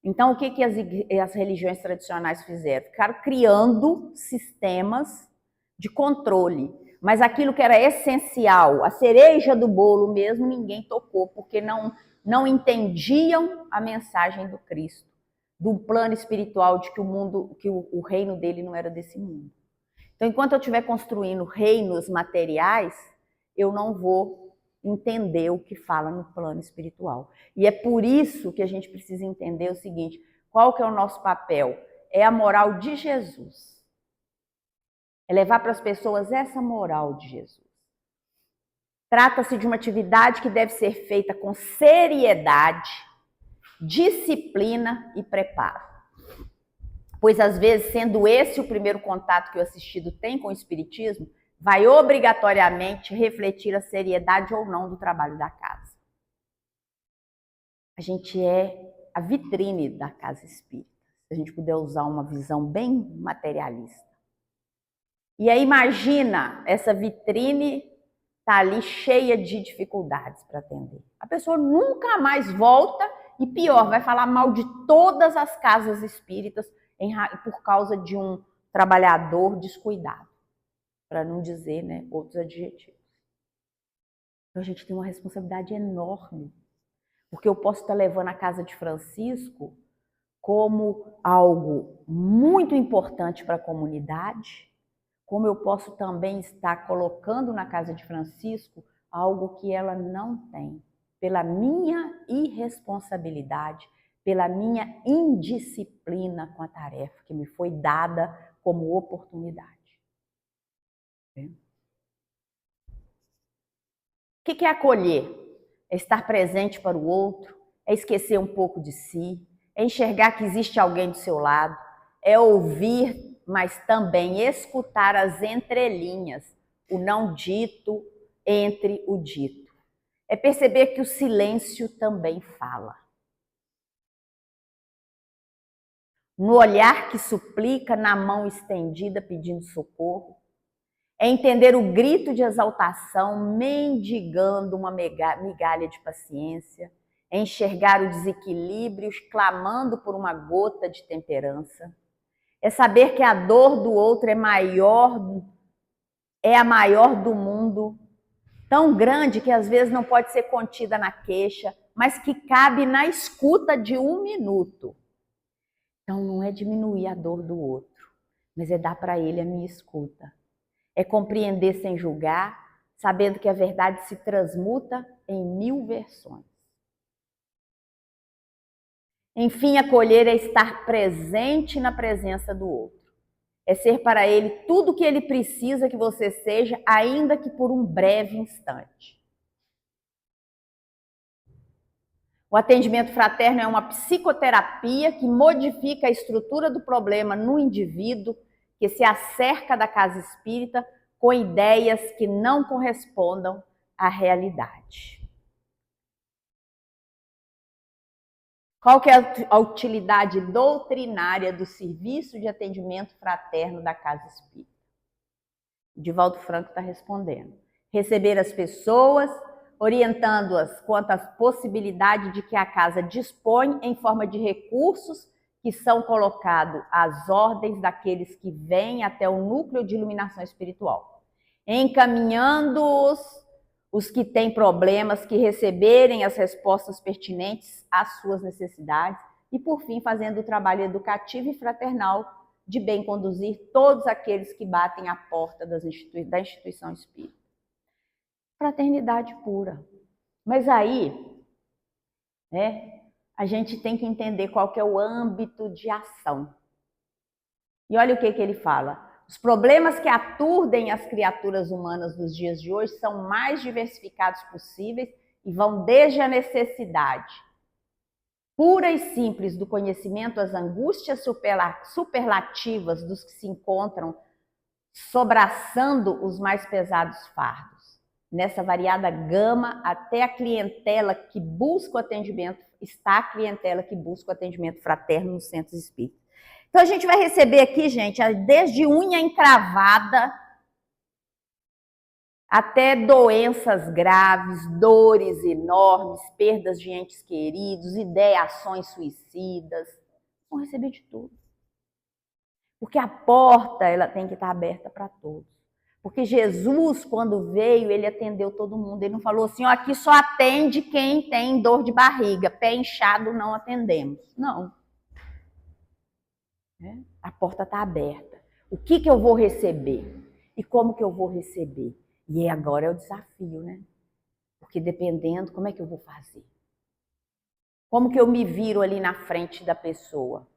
Então, o que as religiões tradicionais fizeram? Ficaram criando sistemas de controle. Mas aquilo que era essencial, a cereja do bolo mesmo, ninguém tocou, porque não entendiam a mensagem do Cristo, do plano espiritual de que o reino dele não era desse mundo. Então, enquanto eu estiver construindo reinos materiais, eu não vou entender o que fala no plano espiritual. E é por isso que a gente precisa entender o seguinte: qual que é o nosso papel? É a moral de Jesus. É levar para as pessoas essa moral de Jesus. Trata-se de uma atividade que deve ser feita com seriedade, disciplina e preparo. Pois, às vezes, sendo esse o primeiro contato que o assistido tem com o espiritismo, vai obrigatoriamente refletir a seriedade ou não do trabalho da casa. A gente é a vitrine da casa espírita, se a gente puder usar uma visão bem materialista. E aí imagina essa vitrine tá ali cheia de dificuldades para atender. A pessoa nunca mais volta e, pior, vai falar mal de todas as casas espíritas por causa de um trabalhador descuidado, para não dizer, né, outros adjetivos. Então a gente tem uma responsabilidade enorme, porque eu posso estar levando a casa de Francisco como algo muito importante para a comunidade, como eu posso também estar colocando na casa de Francisco algo que ela não tem, pela minha irresponsabilidade, pela minha indisciplina com a tarefa que me foi dada como oportunidade. O que é acolher? É estar presente para o outro, é esquecer um pouco de si, é enxergar que existe alguém do seu lado, é ouvir, mas também escutar as entrelinhas, o não dito entre o dito. É perceber que o silêncio também fala. No olhar que suplica, na mão estendida pedindo socorro. É entender o grito de exaltação, mendigando uma migalha de paciência. É enxergar o desequilíbrio, clamando por uma gota de temperança. É saber que a dor do outro é a maior do mundo, tão grande que às vezes não pode ser contida na queixa, mas que cabe na escuta de 1 minuto. Então não é diminuir a dor do outro, mas é dar para ele a minha escuta. É compreender sem julgar, sabendo que a verdade se transmuta em 1000 versões. Enfim, acolher é estar presente na presença do outro. É ser para ele tudo o que ele precisa que você seja, ainda que por um breve instante. O atendimento fraterno é uma psicoterapia que modifica a estrutura do problema no indivíduo que se acerca da casa espírita com ideias que não correspondam à realidade. Qual que é a utilidade doutrinária do serviço de atendimento fraterno da casa espírita? Divaldo Franco está respondendo. Receber as pessoas, orientando-as quanto às possibilidades de que a casa dispõe em forma de recursos que são colocados às ordens daqueles que vêm até o núcleo de iluminação espiritual, encaminhando-os os que têm problemas, que receberem as respostas pertinentes às suas necessidades e, por fim, fazendo o trabalho educativo e fraternal de bem conduzir todos aqueles que batem à porta da instituição espírita. Fraternidade pura. Mas aí, a gente tem que entender qual que é o âmbito de ação. E olha o que ele fala. Os problemas que aturdem as criaturas humanas dos dias de hoje são mais diversificados possíveis e vão desde a necessidade pura e simples do conhecimento às angústias superlativas dos que se encontram sobraçando os mais pesados fardos. Nessa variada gama, até a clientela que busca o atendimento, está a clientela que busca o atendimento fraterno nos centros espíritas. Então, a gente vai receber aqui, gente, desde unha encravada até doenças graves, dores enormes, perdas de entes queridos, ideações suicidas. Vão receber de tudo. Porque a porta, ela tem que estar aberta para todos. Porque Jesus, quando veio, ele atendeu todo mundo. Ele não falou assim, ó, aqui só atende quem tem dor de barriga, pé inchado não atendemos. Não. A porta está aberta. O que eu vou receber? E como que eu vou receber? E agora é o desafio, né? Porque dependendo, como é que eu vou fazer? Como que eu me viro ali na frente da pessoa?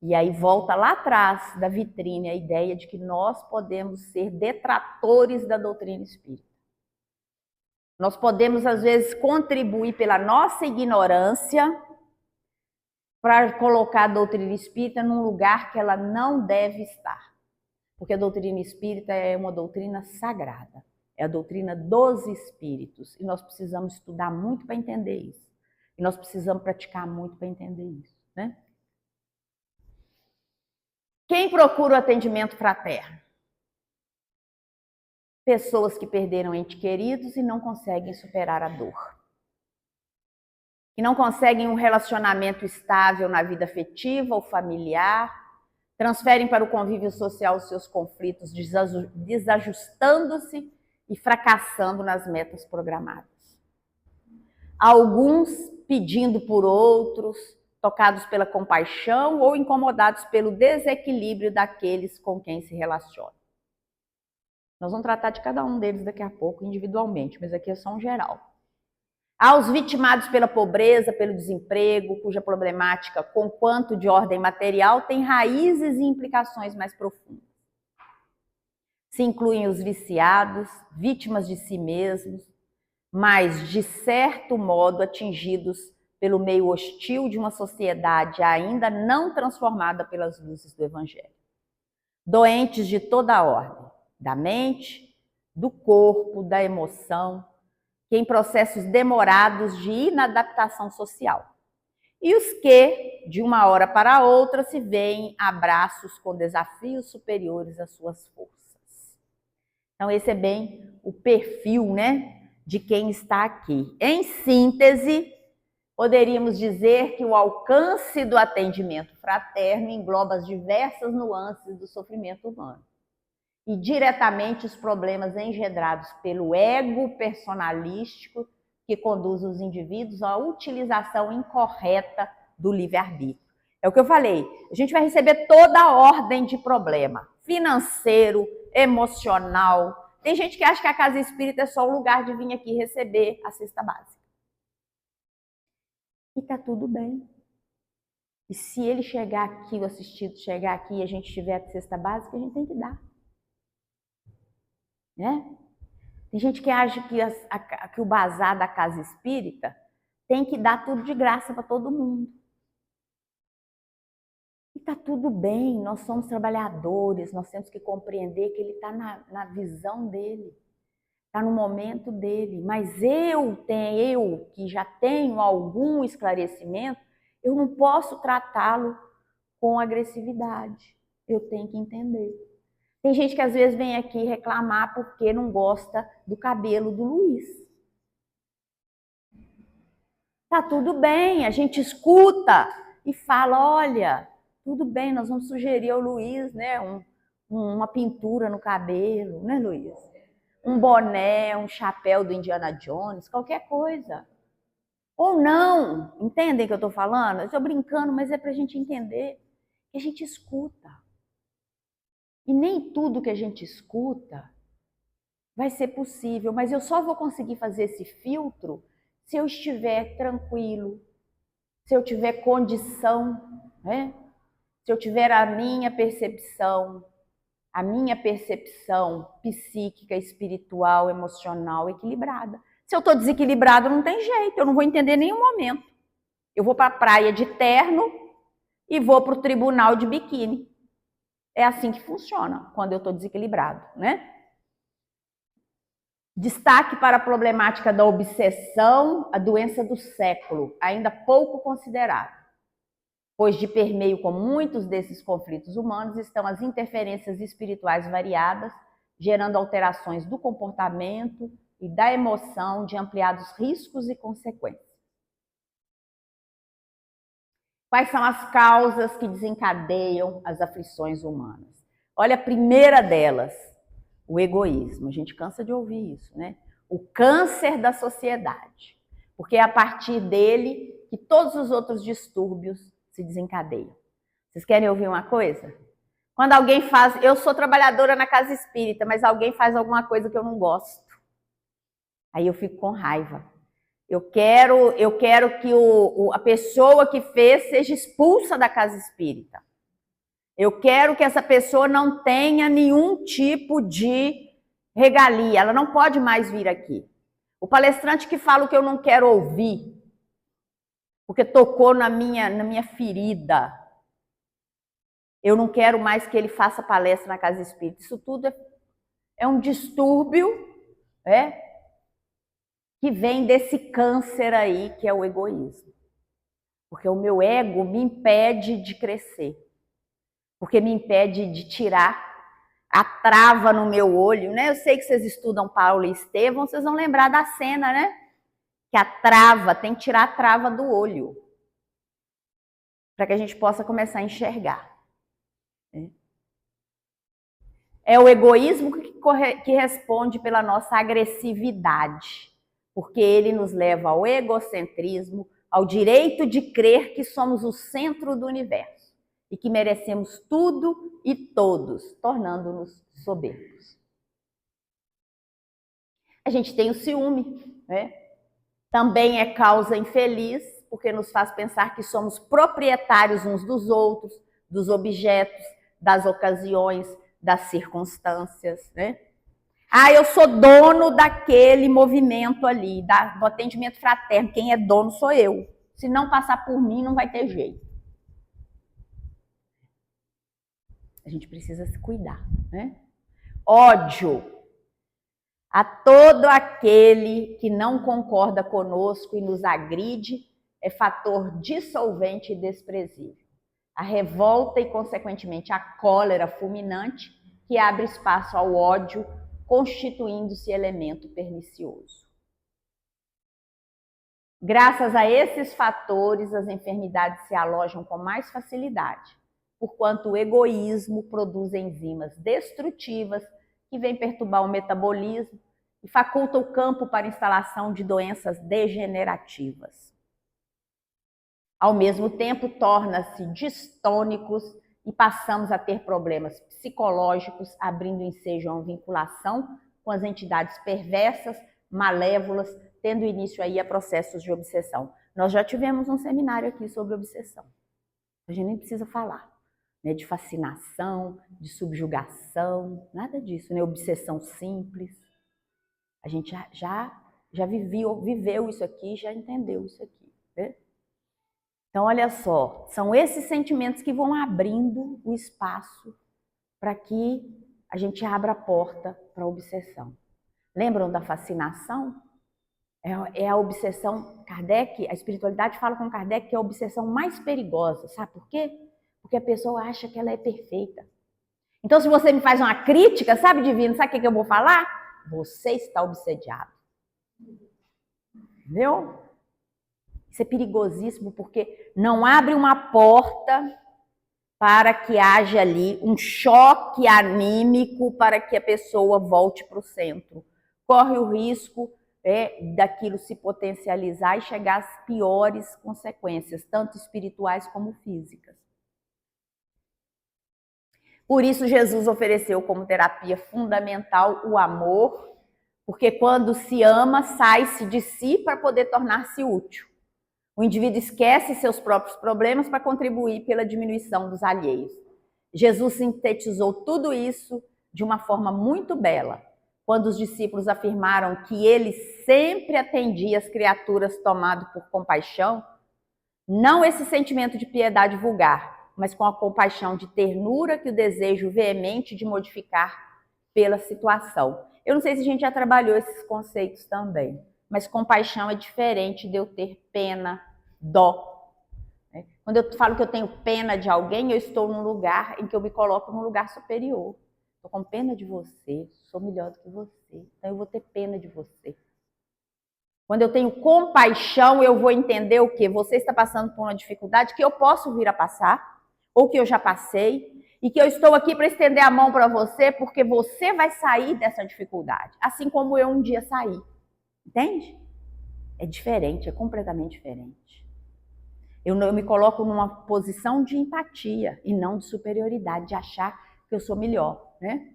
E aí volta lá atrás da vitrine a ideia de que nós podemos ser detratores da doutrina espírita. Nós podemos, às vezes, contribuir pela nossa ignorância para colocar a doutrina espírita num lugar que ela não deve estar. Porque a doutrina espírita é uma doutrina sagrada. É a doutrina dos espíritos. E nós precisamos estudar muito para entender isso. E nós precisamos praticar muito para entender isso, né? Quem procura o atendimento fraterno? Pessoas que perderam entes queridos e não conseguem superar a dor. Que não conseguem um relacionamento estável na vida afetiva ou familiar, transferem para o convívio social os seus conflitos, desajustando-se e fracassando nas metas programadas. Alguns pedindo por outros, tocados pela compaixão ou incomodados pelo desequilíbrio daqueles com quem se relacionam. Nós vamos tratar de cada um deles daqui a pouco, individualmente, mas aqui é só um geral. Há os vitimados pela pobreza, pelo desemprego, cuja problemática, conquanto de ordem material, tem raízes e implicações mais profundas. Se incluem os viciados, vítimas de si mesmos, mas, de certo modo, atingidos pelo meio hostil de uma sociedade ainda não transformada pelas luzes do Evangelho. Doentes de toda a ordem, da mente, do corpo, da emoção, que em processos demorados de inadaptação social. E os que, de uma hora para outra, se veem a braços com desafios superiores às suas forças. Então, esse é bem o perfil, né, de quem está aqui. Em síntese, poderíamos dizer que o alcance do atendimento fraterno engloba as diversas nuances do sofrimento humano e diretamente os problemas engendrados pelo ego personalístico que conduz os indivíduos à utilização incorreta do livre-arbítrio. É o que eu falei, a gente vai receber toda a ordem de problema, financeiro, emocional. Tem gente que acha que a casa espírita é só o lugar de vir aqui receber a cesta básica. E tá tudo bem. E se ele chegar aqui, o assistido chegar aqui e a gente tiver a cesta básica, a gente tem que dar. Né? Tem gente que acha que o bazar da casa espírita tem que dar tudo de graça para todo mundo. E tá tudo bem, nós somos trabalhadores, nós temos que compreender que ele está na visão dele, está no momento dele. Mas eu que já tenho algum esclarecimento, eu não posso tratá-lo com agressividade. Eu tenho que entender. Tem gente que às vezes vem aqui reclamar porque não gosta do cabelo do Luiz. Tá tudo bem, a gente escuta e fala, olha, tudo bem, nós vamos sugerir ao Luiz, né, uma pintura no cabelo, né, Luiz? um boné, um chapéu do Indiana Jones, qualquer coisa. Ou não, entendem o que eu estou falando? Eu estou brincando, mas é para a gente entender que a gente escuta. E nem tudo que a gente escuta vai ser possível, mas eu só vou conseguir fazer esse filtro se eu estiver tranquilo, se eu tiver condição, né? Se eu tiver a minha percepção psíquica, espiritual, emocional equilibrada. Se eu estou desequilibrado, não tem jeito, eu não vou entender em nenhum momento. Eu vou para a praia de terno e vou para o tribunal de biquíni. É assim que funciona quando eu estou desequilibrado, né? Destaque para a problemática da obsessão, a doença do século, ainda pouco considerada, pois de permeio com muitos desses conflitos humanos estão as interferências espirituais variadas, gerando alterações do comportamento e da emoção de ampliados riscos e consequências. Quais são as causas que desencadeiam as aflições humanas? Olha, a primeira delas, o egoísmo. A gente cansa de ouvir isso, né? O câncer da sociedade. Porque é a partir dele que todos os outros distúrbios se desencadeiam. Vocês querem ouvir uma coisa? Quando alguém faz... Eu sou trabalhadora na casa espírita, mas alguém faz alguma coisa que eu não gosto. Aí eu fico com raiva. Eu quero que a pessoa que fez seja expulsa da casa espírita. Eu quero que essa pessoa não tenha nenhum tipo de regalia. Ela não pode mais vir aqui. O palestrante que fala o que eu não quero ouvir, porque tocou na minha ferida. Eu não quero mais que ele faça palestra na casa espírita. Isso tudo é um distúrbio, que vem desse câncer aí, que é o egoísmo. Porque o meu ego me impede de crescer. Porque me impede de tirar a trava no meu olho, né? Eu sei que vocês estudam Paulo e Estevão, vocês vão lembrar da cena, né? Que a trava, tem que tirar a trava do olho. Para que a gente possa começar a enxergar. É o egoísmo que responde pela nossa agressividade. Porque ele nos leva ao egocentrismo, ao direito de crer que somos o centro do universo e que merecemos tudo e todos, tornando-nos soberbos. A gente tem o ciúme, né? Também é causa infeliz, porque nos faz pensar que somos proprietários uns dos outros, dos objetos, das ocasiões, das circunstâncias, né? Eu sou dono daquele movimento ali, do atendimento fraterno. Quem é dono sou eu. Se não passar por mim, não vai ter jeito. A gente precisa se cuidar, né? Ódio a todo aquele que não concorda conosco e nos agride é fator dissolvente e desprezível. A revolta e, consequentemente, a cólera fulminante que abre espaço ao ódio, constituindo-se elemento pernicioso. Graças a esses fatores, as enfermidades se alojam com mais facilidade, porquanto o egoísmo produz enzimas destrutivas que vêm perturbar o metabolismo e faculta o campo para a instalação de doenças degenerativas. Ao mesmo tempo, torna-se distônicos e passamos a ter problemas psicológicos, abrindo ensejo a uma vinculação com as entidades perversas, malévolas, tendo início aí a processos de obsessão. Nós já tivemos um seminário aqui sobre obsessão. A gente nem precisa falar, né, de fascinação, de subjugação, nada disso, né? Obsessão simples. A gente já viveu isso aqui, já entendeu isso aqui, né? Então, olha só, são esses sentimentos que vão abrindo o espaço para que a gente abra a porta para a obsessão. Lembram da fascinação? É a obsessão, Kardec, a espiritualidade fala com Kardec que é a obsessão mais perigosa. Sabe por quê? Porque a pessoa acha que ela é perfeita. Então, se você me faz uma crítica, sabe, divino, sabe o que eu vou falar? Você está obsediado. Entendeu? Isso é perigosíssimo porque não abre uma porta para que haja ali um choque anímico para que a pessoa volte para o centro. corre o risco daquilo se potencializar e chegar às piores consequências, tanto espirituais como físicas. Por isso, Jesus ofereceu como terapia fundamental o amor, porque quando se ama, sai-se de si para poder tornar-se útil. O indivíduo esquece seus próprios problemas para contribuir pela diminuição dos alheios. Jesus sintetizou tudo isso de uma forma muito bela, quando os discípulos afirmaram que ele sempre atendia as criaturas tomado por compaixão, não esse sentimento de piedade vulgar, mas com a compaixão de ternura que o desejo veemente de modificar pela situação. Eu não sei se a gente já trabalhou esses conceitos também, mas compaixão é diferente de eu ter pena, dó. Quando eu falo que eu tenho pena de alguém, eu estou num lugar em que eu me coloco num lugar superior. Estou com pena de você, sou melhor do que você, então eu vou ter pena de você. Quando eu tenho compaixão, eu vou entender o quê? Você está passando por uma dificuldade que eu posso vir a passar, ou que eu já passei, e que eu estou aqui para estender a mão para você, porque você vai sair dessa dificuldade, assim como eu um dia saí. Entende? É diferente, é completamente diferente. Eu me coloco numa posição de empatia e não de superioridade, de achar que eu sou melhor, né?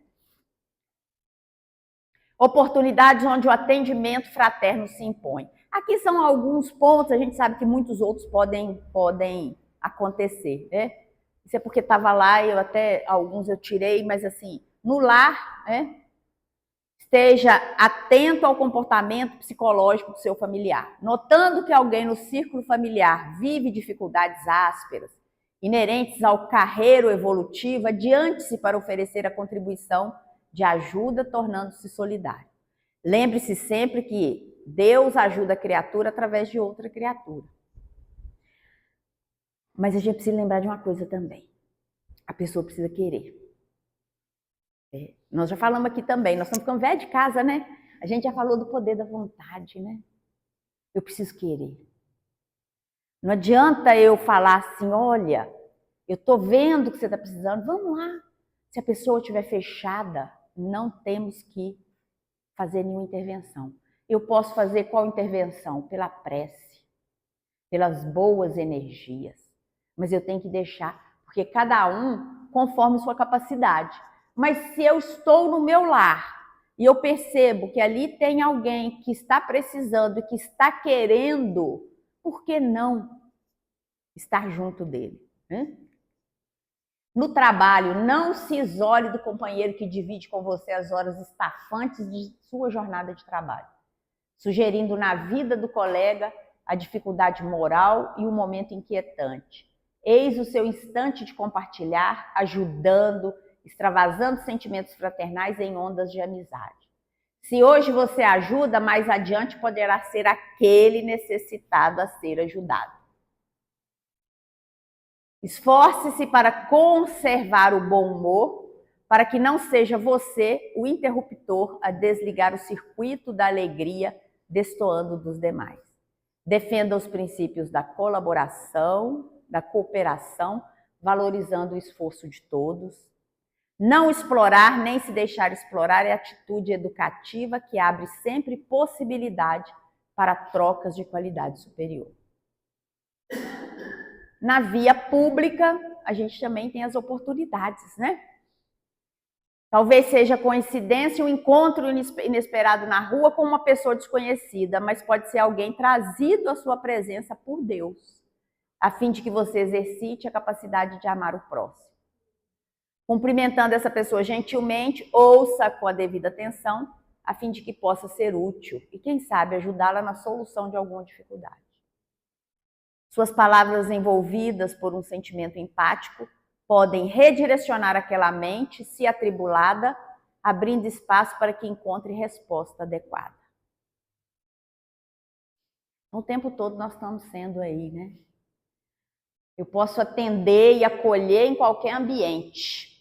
Oportunidades onde o atendimento fraterno se impõe. Aqui são alguns pontos, a gente sabe que muitos outros podem acontecer, né? Isso é porque estava lá, alguns eu tirei, mas assim, no lar, né? Esteja atento ao comportamento psicológico do seu familiar. Notando que alguém no círculo familiar vive dificuldades ásperas, inerentes ao carreiro evolutivo, adiante-se para oferecer a contribuição de ajuda, tornando-se solidário. Lembre-se sempre que Deus ajuda a criatura através de outra criatura. Mas a gente precisa lembrar de uma coisa também. A pessoa precisa querer. Nós já falamos aqui também, nós estamos ficando velho de casa, né? A gente já falou do poder da vontade, né? Eu preciso querer. Não adianta eu falar assim, olha, eu estou vendo que você está precisando, vamos lá. Se a pessoa estiver fechada, não temos que fazer nenhuma intervenção. Eu posso fazer qual intervenção? Pela prece, pelas boas energias. Mas eu tenho que deixar, porque cada um conforme sua capacidade. Mas se eu estou no meu lar e eu percebo que ali tem alguém que está precisando e que está querendo, por que não estar junto dele? Né? No trabalho, não se isole do companheiro que divide com você as horas estafantes de sua jornada de trabalho, sugerindo na vida do colega a dificuldade moral e o momento inquietante. Eis o seu instante de compartilhar, ajudando, extravasando sentimentos fraternais em ondas de amizade. Se hoje você ajuda, mais adiante poderá ser aquele necessitado a ser ajudado. Esforce-se para conservar o bom humor, para que não seja você o interruptor a desligar o circuito da alegria, destoando dos demais. Defenda os princípios da colaboração, da cooperação, valorizando o esforço de todos. Não explorar nem se deixar explorar é atitude educativa que abre sempre possibilidade para trocas de qualidade superior. Na via pública, a gente também tem as oportunidades, né? Talvez seja coincidência um encontro inesperado na rua com uma pessoa desconhecida, mas pode ser alguém trazido à sua presença por Deus, a fim de que você exercite a capacidade de amar o próximo. Cumprimentando essa pessoa gentilmente, ouça com a devida atenção, a fim de que possa ser útil e, quem sabe, ajudá-la na solução de alguma dificuldade. Suas palavras envolvidas por um sentimento empático podem redirecionar aquela mente, se atribulada, abrindo espaço para que encontre resposta adequada. O tempo todo nós estamos sendo aí, né? Eu posso atender e acolher em qualquer ambiente.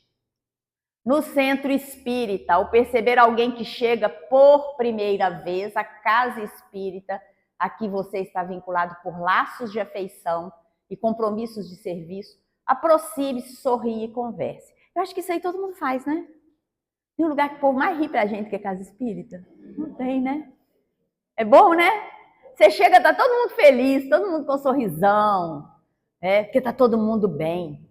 No centro espírita, ao perceber alguém que chega por primeira vez à casa espírita, a que você está vinculado por laços de afeição e compromissos de serviço, aproxime-se, sorria e converse. Eu acho que isso aí todo mundo faz, né? Tem um lugar que o povo mais ri pra gente que é casa espírita? Não tem, né? É bom, né? Você chega, tá todo mundo feliz, todo mundo com um sorrisão, porque tá todo mundo bem.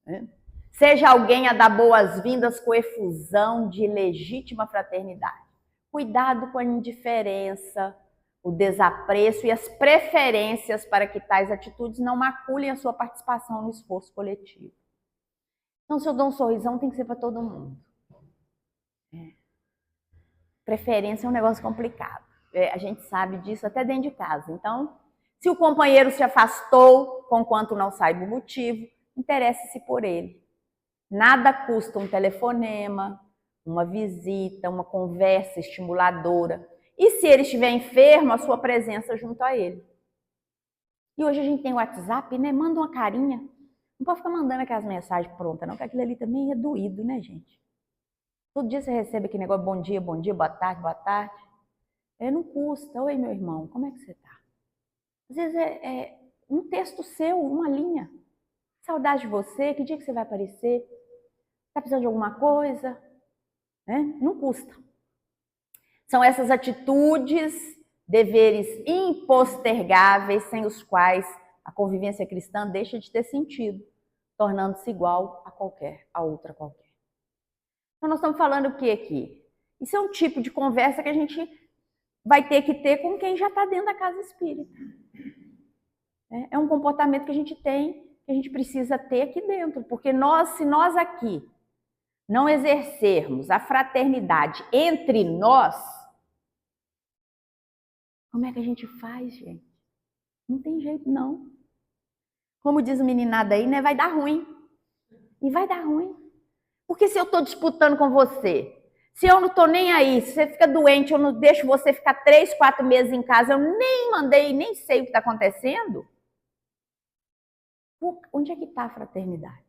Né? Seja alguém a dar boas-vindas com efusão de legítima fraternidade. Cuidado com a indiferença, o desapreço e as preferências para que tais atitudes não maculem a sua participação no esforço coletivo. Então, se eu dou um sorrisão, tem que ser para todo mundo. Preferência é um negócio complicado. A gente sabe disso até dentro de casa. Então, se o companheiro se afastou, conquanto não saiba o motivo, interesse-se por ele. Nada custa um telefonema, uma visita, uma conversa estimuladora. E se ele estiver enfermo, a sua presença junto a ele. E hoje a gente tem o WhatsApp, né? Manda uma carinha. Não pode ficar mandando aquelas mensagens prontas, não, porque aquilo ali também é doído, né, gente? Todo dia você recebe aquele negócio, bom dia, boa tarde, boa tarde. Não custa. Oi, meu irmão, como é que você tá? Às vezes é um texto seu, uma linha. Saudade de você, que dia que você vai aparecer? Tá precisando de alguma coisa? Não custa. São essas atitudes, deveres impostergáveis, sem os quais a convivência cristã deixa de ter sentido, tornando-se igual a outra qualquer. Então nós estamos falando o que aqui? Isso é um tipo de conversa que a gente vai ter que ter com quem já está dentro da casa espírita. É um comportamento que a gente tem, que a gente precisa ter aqui dentro, porque se nós aqui não exercermos a fraternidade entre nós, como é que a gente faz, gente? Não tem jeito, não. Como diz o meninado aí, né? Vai dar ruim. E vai dar ruim. Porque se eu estou disputando com você, se eu não estou nem aí, se você fica doente, eu não deixo você ficar 3, 4 meses em casa, eu nem mandei, nem sei o que está acontecendo, onde é que está a fraternidade?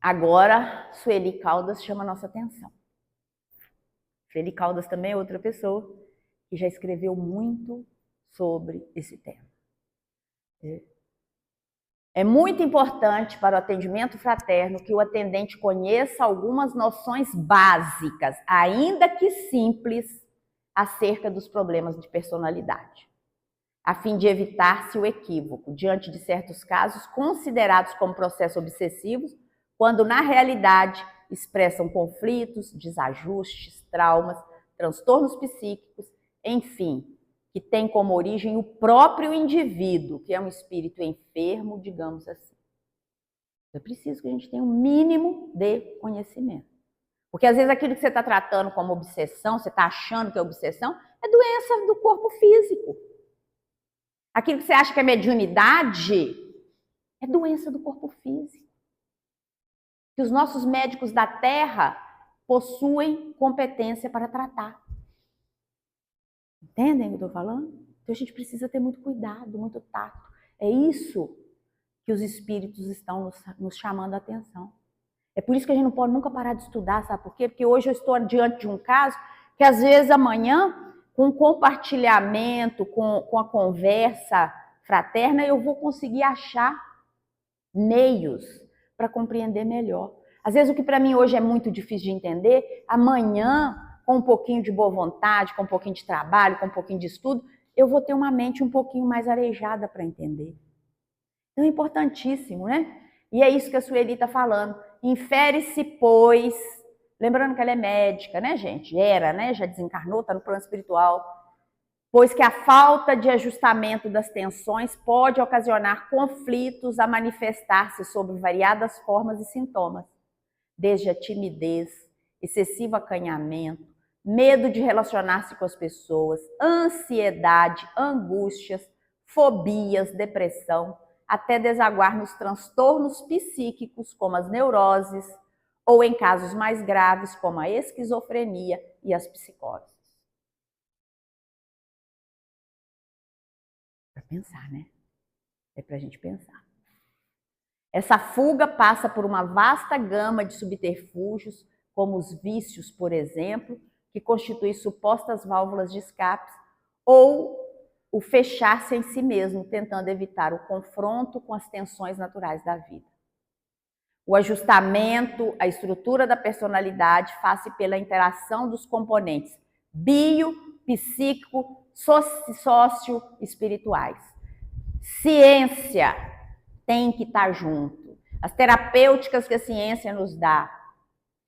Agora, Sueli Caldas chama a nossa atenção. Sueli Caldas também é outra pessoa que já escreveu muito sobre esse tema. É muito importante para o atendimento fraterno que o atendente conheça algumas noções básicas, ainda que simples, acerca dos problemas de personalidade, a fim de evitar-se o equívoco diante de certos casos considerados como processos obsessivos, quando na realidade expressam conflitos, desajustes, traumas, transtornos psíquicos, enfim, que tem como origem o próprio indivíduo, que é um espírito enfermo, digamos assim. É preciso que a gente tenha um mínimo de conhecimento. Porque às vezes aquilo que você está tratando como obsessão, você está achando que é obsessão, é doença do corpo físico. Aquilo que você acha que é mediunidade, é doença do corpo físico. Que os nossos médicos da Terra possuem competência para tratar. Entendem o que eu estou falando? Então a gente precisa ter muito cuidado, muito tato. É isso que os espíritos estão nos chamando a atenção. É por isso que a gente não pode nunca parar de estudar, sabe por quê? Porque hoje eu estou diante de um caso que às vezes amanhã, com o compartilhamento, com a conversa fraterna, eu vou conseguir achar meios para compreender melhor. Às vezes o que para mim hoje é muito difícil de entender, amanhã, com um pouquinho de boa vontade, com um pouquinho de trabalho, com um pouquinho de estudo, eu vou ter uma mente um pouquinho mais arejada para entender. Então é importantíssimo, né? E é isso que a Sueli está falando. Infere-se, pois, lembrando que ela é médica, né, gente? Era, né? Já desencarnou, está no plano espiritual. Pois que a falta de ajustamento das tensões pode ocasionar conflitos a manifestar-se sob variadas formas e sintomas, desde a timidez, excessivo acanhamento, medo de relacionar-se com as pessoas, ansiedade, angústias, fobias, depressão, até desaguar nos transtornos psíquicos, como as neuroses, ou em casos mais graves, como a esquizofrenia e as psicoses. Para pensar, né? É para a gente pensar. Essa fuga passa por uma vasta gama de subterfúgios, como os vícios, por exemplo, que constituem supostas válvulas de escape, ou o fechar-se em si mesmo, tentando evitar o confronto com as tensões naturais da vida. o ajustamento, a estrutura da personalidade face pela interação dos componentes bio, psíquico, sócio-espirituais. Ciência tem que estar junto. As terapêuticas que a ciência nos dá,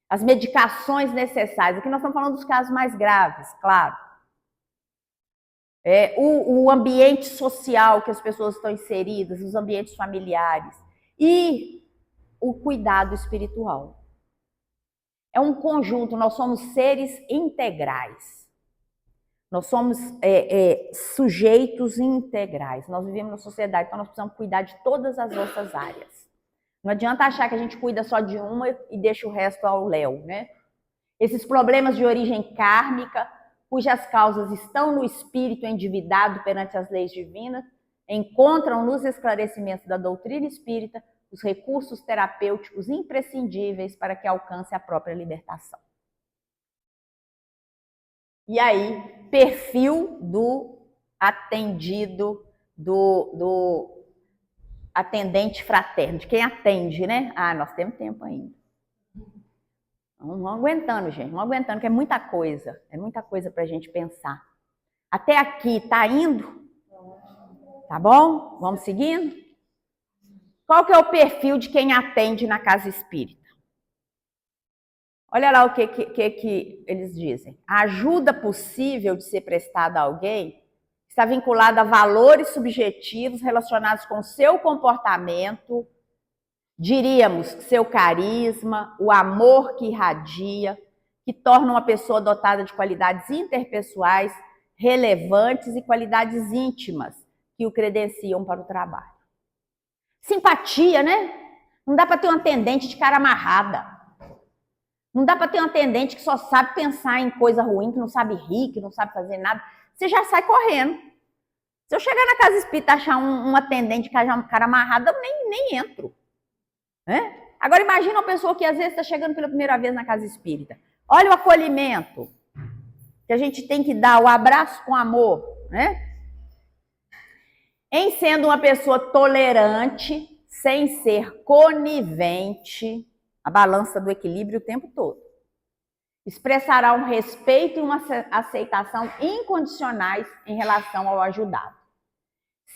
as medicações necessárias. Aqui nós estamos falando dos casos mais graves, claro. O ambiente social que as pessoas estão inseridas, os ambientes familiares. E o cuidado espiritual. É um conjunto, nós somos seres integrais. Nós somos sujeitos integrais. Nós vivemos na sociedade, então nós precisamos cuidar de todas as nossas áreas. Não adianta achar que a gente cuida só de uma e deixa o resto ao léu, né? Esses problemas de origem kármica, cujas causas estão no espírito endividado perante as leis divinas, encontram nos esclarecimentos da doutrina espírita os recursos terapêuticos imprescindíveis para que alcance a própria libertação. E aí, perfil do atendido, do atendente fraterno, de quem atende, né? Ah, nós temos tempo ainda. Vamos aguentando, gente, vamos aguentando, que é muita coisa para a gente pensar. Até aqui, tá indo? Tá bom? Vamos seguindo? Qual que é o perfil de quem atende na casa espírita? Olha lá o que eles dizem. A ajuda possível de ser prestada a alguém está vinculada a valores subjetivos relacionados com seu comportamento, diríamos, seu carisma, o amor que irradia, que torna uma pessoa dotada de qualidades interpessoais relevantes e qualidades íntimas que o credenciam para o trabalho. Simpatia, né? Não dá para ter uma atendente de cara amarrada. Não dá para ter uma atendente que só sabe pensar em coisa ruim, que não sabe rir, que não sabe fazer nada. Você já sai correndo. Se eu chegar na casa espírita e achar um atendente de cara amarrada, eu nem entro. Né? Agora imagina uma pessoa que às vezes está chegando pela primeira vez na casa espírita. Olha o acolhimento que a gente tem que dar, o abraço com amor, né? Em sendo uma pessoa tolerante, sem ser conivente, a balança do equilíbrio o tempo todo. Expressará um respeito e uma aceitação incondicionais em relação ao ajudado.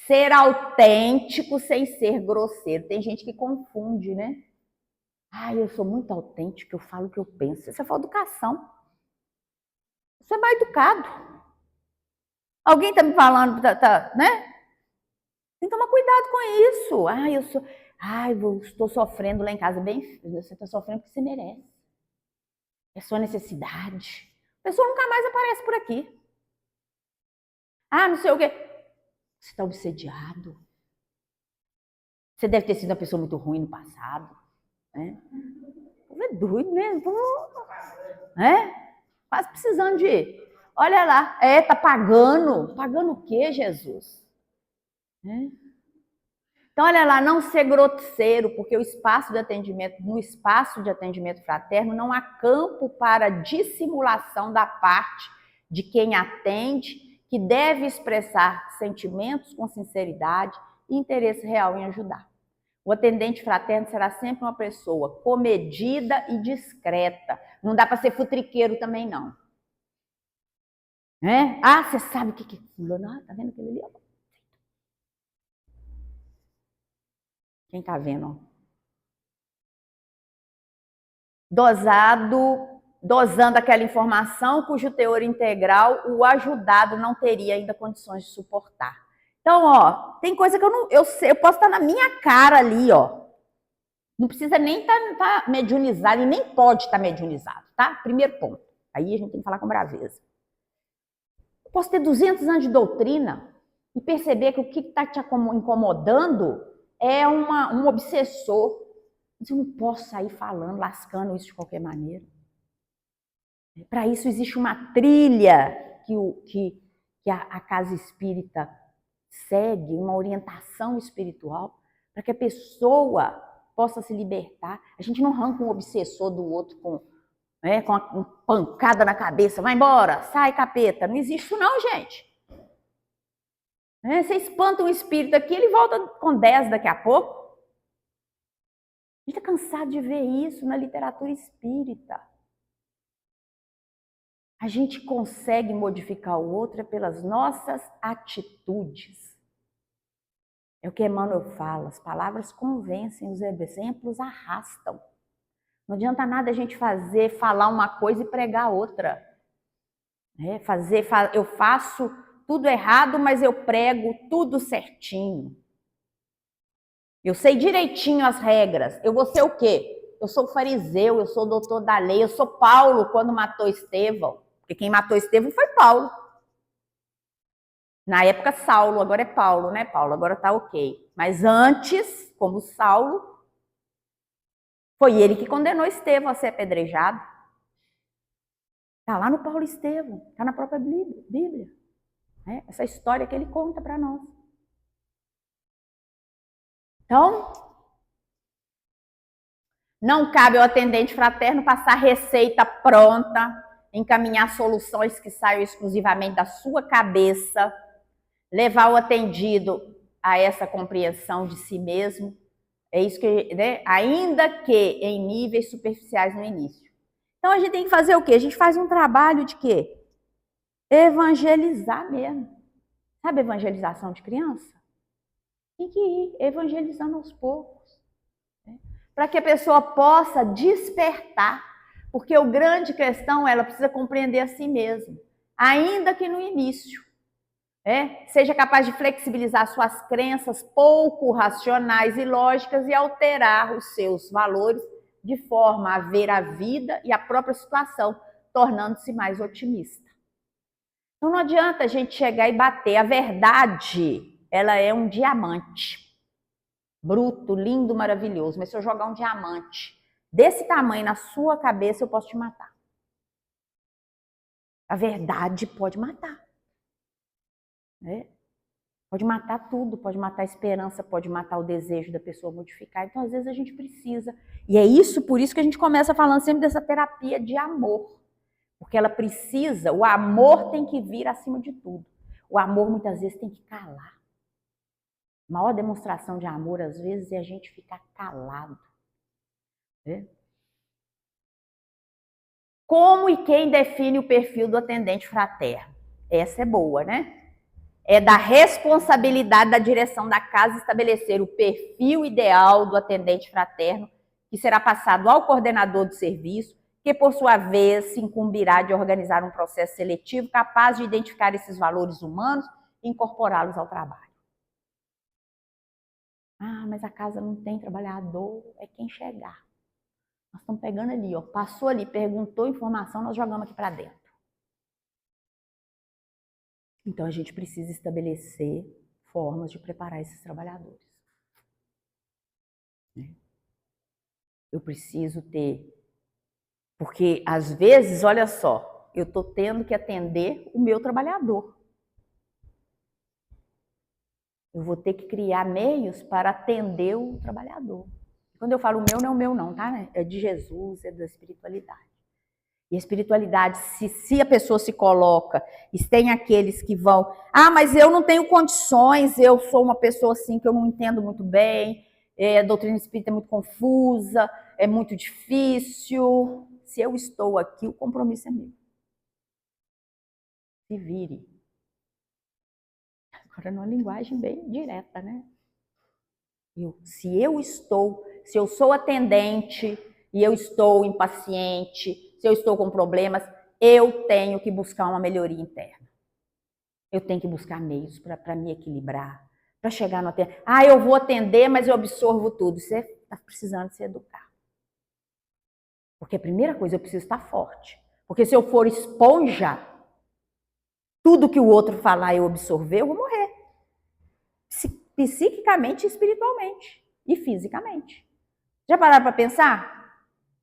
Ser autêntico sem ser grosseiro. Tem gente que confunde, né? Ah, eu sou muito autêntico, eu falo o que eu penso. Isso é falta de educação. Isso é mal educado. Alguém está me falando, né? Tem que tomar cuidado com isso. Eu estou sofrendo lá em casa. Bem, você está sofrendo porque você merece. É sua necessidade. A pessoa nunca mais aparece por aqui. Ah, não sei o quê. Você está obsediado. Você deve ter sido uma pessoa muito ruim no passado. Né? É doido, né? Quase precisando de... Olha lá. Tá pagando. Pagando o quê, Jesus? Então, olha lá, não ser grosseiro, porque no espaço de atendimento fraterno, não há campo para dissimulação da parte de quem atende, que deve expressar sentimentos com sinceridade e interesse real em ajudar. O atendente fraterno será sempre uma pessoa comedida e discreta. Não dá para ser futriqueiro também, não. Ah, você sabe o que é fulano? Tá vendo aquele ali? Quem está vendo? Dosando aquela informação cujo teor integral o ajudado não teria ainda condições de suportar. Então, tem coisa que eu posso estar na minha cara ali, ó. Não precisa nem estar mediunizado e nem pode estar mediunizado, tá? Primeiro ponto. Aí a gente tem que falar com braveza. Eu posso ter 200 anos de doutrina e perceber que o que está te incomodando é um obsessor. Mas eu não posso sair falando, lascando isso de qualquer maneira. Para isso existe uma trilha que a casa espírita segue, uma orientação espiritual, para que a pessoa possa se libertar. A gente não arranca um obsessor do outro com uma pancada na cabeça. Vai embora, sai capeta. Não existe isso não, gente. Você espanta um espírito aqui, ele volta com 10 daqui a pouco. A gente está cansado de ver isso na literatura espírita. A gente consegue modificar o outro pelas nossas atitudes. É o que Emmanuel fala, as palavras convencem, os exemplos arrastam. Não adianta nada a gente falar uma coisa e pregar outra. Eu faço tudo errado, mas eu prego tudo certinho. Eu sei direitinho as regras. Eu vou ser o quê? Eu sou fariseu, eu sou doutor da lei, eu sou Paulo quando matou Estevão. Porque quem matou Estevão foi Paulo. Na época, Saulo, agora é Paulo, né? Paulo agora tá ok. Mas antes, como Saulo, foi ele que condenou Estevão a ser apedrejado. Está lá no Paulo Estevão, está na própria Bíblia. Essa história que ele conta para nós. Então, não cabe ao atendente fraterno passar receita pronta, encaminhar soluções que saiam exclusivamente da sua cabeça, levar o atendido a essa compreensão de si mesmo. É isso que, né? Ainda que em níveis superficiais no início. Então a gente tem que fazer o quê? A gente faz um trabalho de quê? Evangelizar mesmo. Sabe evangelização de criança? Tem que ir evangelizando aos poucos. Né? Para que a pessoa possa despertar. Porque o grande questão, ela precisa compreender a si mesma. Ainda que no início. Seja capaz de flexibilizar suas crenças pouco racionais e lógicas e alterar os seus valores de forma a ver a vida e a própria situação, tornando-se mais otimista. Então não adianta a gente chegar e bater. A verdade, ela é um diamante. Bruto, lindo, maravilhoso. Mas se eu jogar um diamante desse tamanho na sua cabeça, eu posso te matar. A verdade pode matar. Pode matar tudo, pode matar a esperança, pode matar o desejo da pessoa modificar. Então, às vezes, a gente precisa. E é por isso que a gente começa falando sempre dessa terapia de amor. Porque ela precisa, o amor tem que vir acima de tudo. O amor, muitas vezes, tem que calar. A maior demonstração de amor, às vezes, é a gente ficar calado. Como e quem define o perfil do atendente fraterno? Essa é boa, né? É da responsabilidade da direção da casa estabelecer o perfil ideal do atendente fraterno, que será passado ao coordenador do serviço, que, por sua vez, se incumbirá de organizar um processo seletivo capaz de identificar esses valores humanos e incorporá-los ao trabalho. Ah, mas a casa não tem trabalhador, é quem chegar. Nós estamos pegando ali, ó, passou ali, perguntou informação, nós jogamos aqui para dentro. Então, a gente precisa estabelecer formas de preparar esses trabalhadores. Eu preciso ter... Porque, às vezes, olha só, eu estou tendo que atender o meu trabalhador. Eu vou ter que criar meios para atender o trabalhador. Quando eu falo o meu, não é o meu não, tá? É de Jesus, é da espiritualidade. E a espiritualidade, se a pessoa se coloca, e tem aqueles que vão, mas eu não tenho condições, eu sou uma pessoa assim que eu não entendo muito bem, a doutrina espírita é muito confusa, é muito difícil. Se eu estou aqui, o compromisso é meu. Se vire. Agora, numa linguagem bem direta, né? Se eu sou atendente e eu estou impaciente, se eu estou com problemas, eu tenho que buscar uma melhoria interna. Eu tenho que buscar meios para me equilibrar, para chegar no atendimento. Eu vou atender, mas eu absorvo tudo. Você está precisando se educar. Porque a primeira coisa, eu preciso estar forte. Porque se eu for esponja, tudo que o outro falar eu absorver, eu vou morrer. Psiquicamente, espiritualmente e fisicamente. Já pararam para pensar?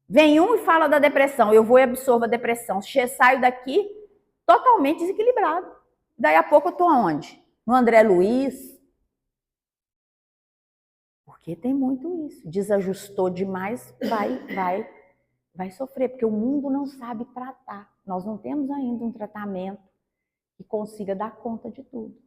Vem um e fala da depressão, eu vou e absorvo a depressão. Saio daqui totalmente desequilibrado. Daí a pouco eu estou aonde? No André Luiz. Porque tem muito isso. Desajustou demais, vai sofrer. Porque o mundo não sabe tratar. Nós não temos ainda um tratamento que consiga dar conta de tudo.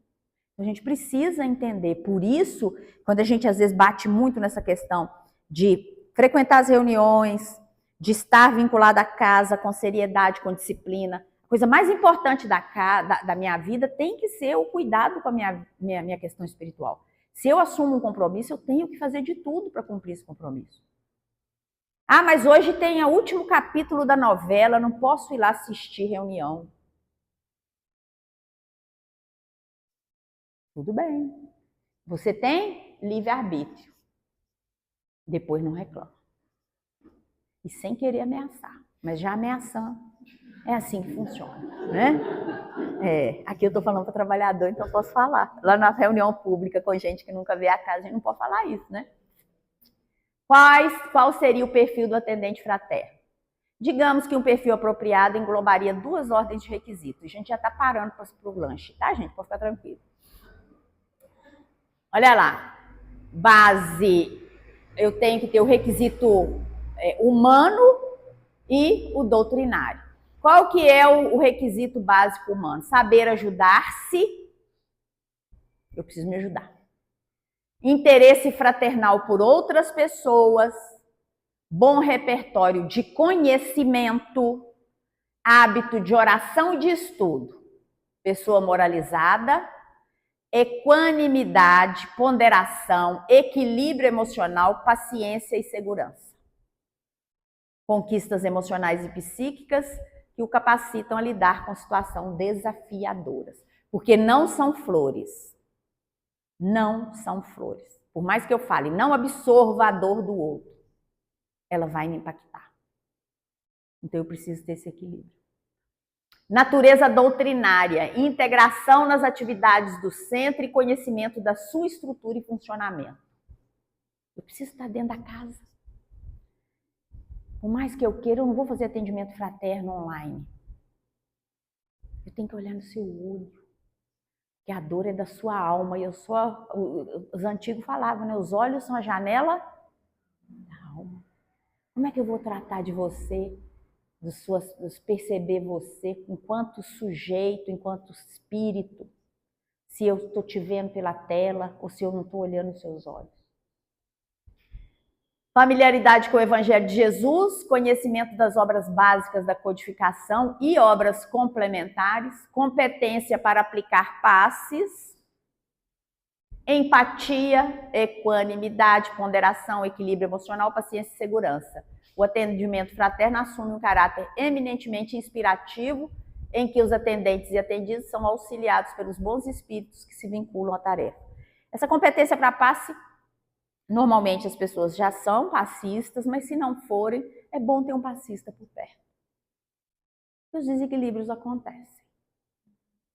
A gente precisa entender. Por isso, quando a gente às vezes bate muito nessa questão de frequentar as reuniões, de estar vinculada à casa com seriedade, com disciplina. A coisa mais importante da minha vida tem que ser o cuidado com a minha questão espiritual. Se eu assumo um compromisso, eu tenho que fazer de tudo para cumprir esse compromisso. Ah, mas hoje tem o último capítulo da novela, não posso ir lá assistir reunião. Tudo bem. Você tem livre-arbítrio. Depois não reclama. E sem querer ameaçar. Mas já ameaçando. É assim que funciona, né? Aqui eu estou falando para trabalhador, então eu posso falar. Lá na reunião pública com gente que nunca vê a casa, a gente não pode falar isso, né? Qual seria o perfil do atendente fraterno? Digamos que um perfil apropriado englobaria 2 ordens de requisitos. A gente já está parando para o lanche, tá, gente? Pode ficar tranquilo. Olha lá. Base, eu tenho que ter o requisito humano e o doutrinário. Qual que é o requisito básico humano? Saber ajudar-se. Eu preciso me ajudar. Interesse fraternal por outras pessoas. Bom repertório de conhecimento. Hábito de oração e de estudo. Pessoa moralizada. Equanimidade, ponderação, equilíbrio emocional, paciência e segurança. Conquistas emocionais e psíquicas que o capacitam a lidar com situações desafiadoras. Porque não são flores. Não são flores. Por mais que eu fale, não absorva a dor do outro. Ela vai me impactar. Então eu preciso ter esse equilíbrio. Natureza doutrinária, integração nas atividades do centro e conhecimento da sua estrutura e funcionamento. Eu preciso estar dentro da casa. Por mais que eu queira, eu não vou fazer atendimento fraterno online. Eu tenho que olhar no seu olho. Que a dor é da sua alma. E os antigos falavam, né? Os olhos são a janela da alma. Como é que eu vou tratar de você? Perceber você enquanto sujeito, enquanto espírito, se eu estou te vendo pela tela ou se eu não estou olhando nos seus olhos. Familiaridade com o Evangelho de Jesus, conhecimento das obras básicas da codificação e obras complementares, competência para aplicar passes, empatia, equanimidade, ponderação, equilíbrio emocional, paciência e segurança. O atendimento fraterno assume um caráter eminentemente inspirativo, em que os atendentes e atendidos são auxiliados pelos bons espíritos que se vinculam à tarefa. Essa competência para passe, normalmente as pessoas já são passistas, mas se não forem, é bom ter um passista por perto. Os desequilíbrios acontecem.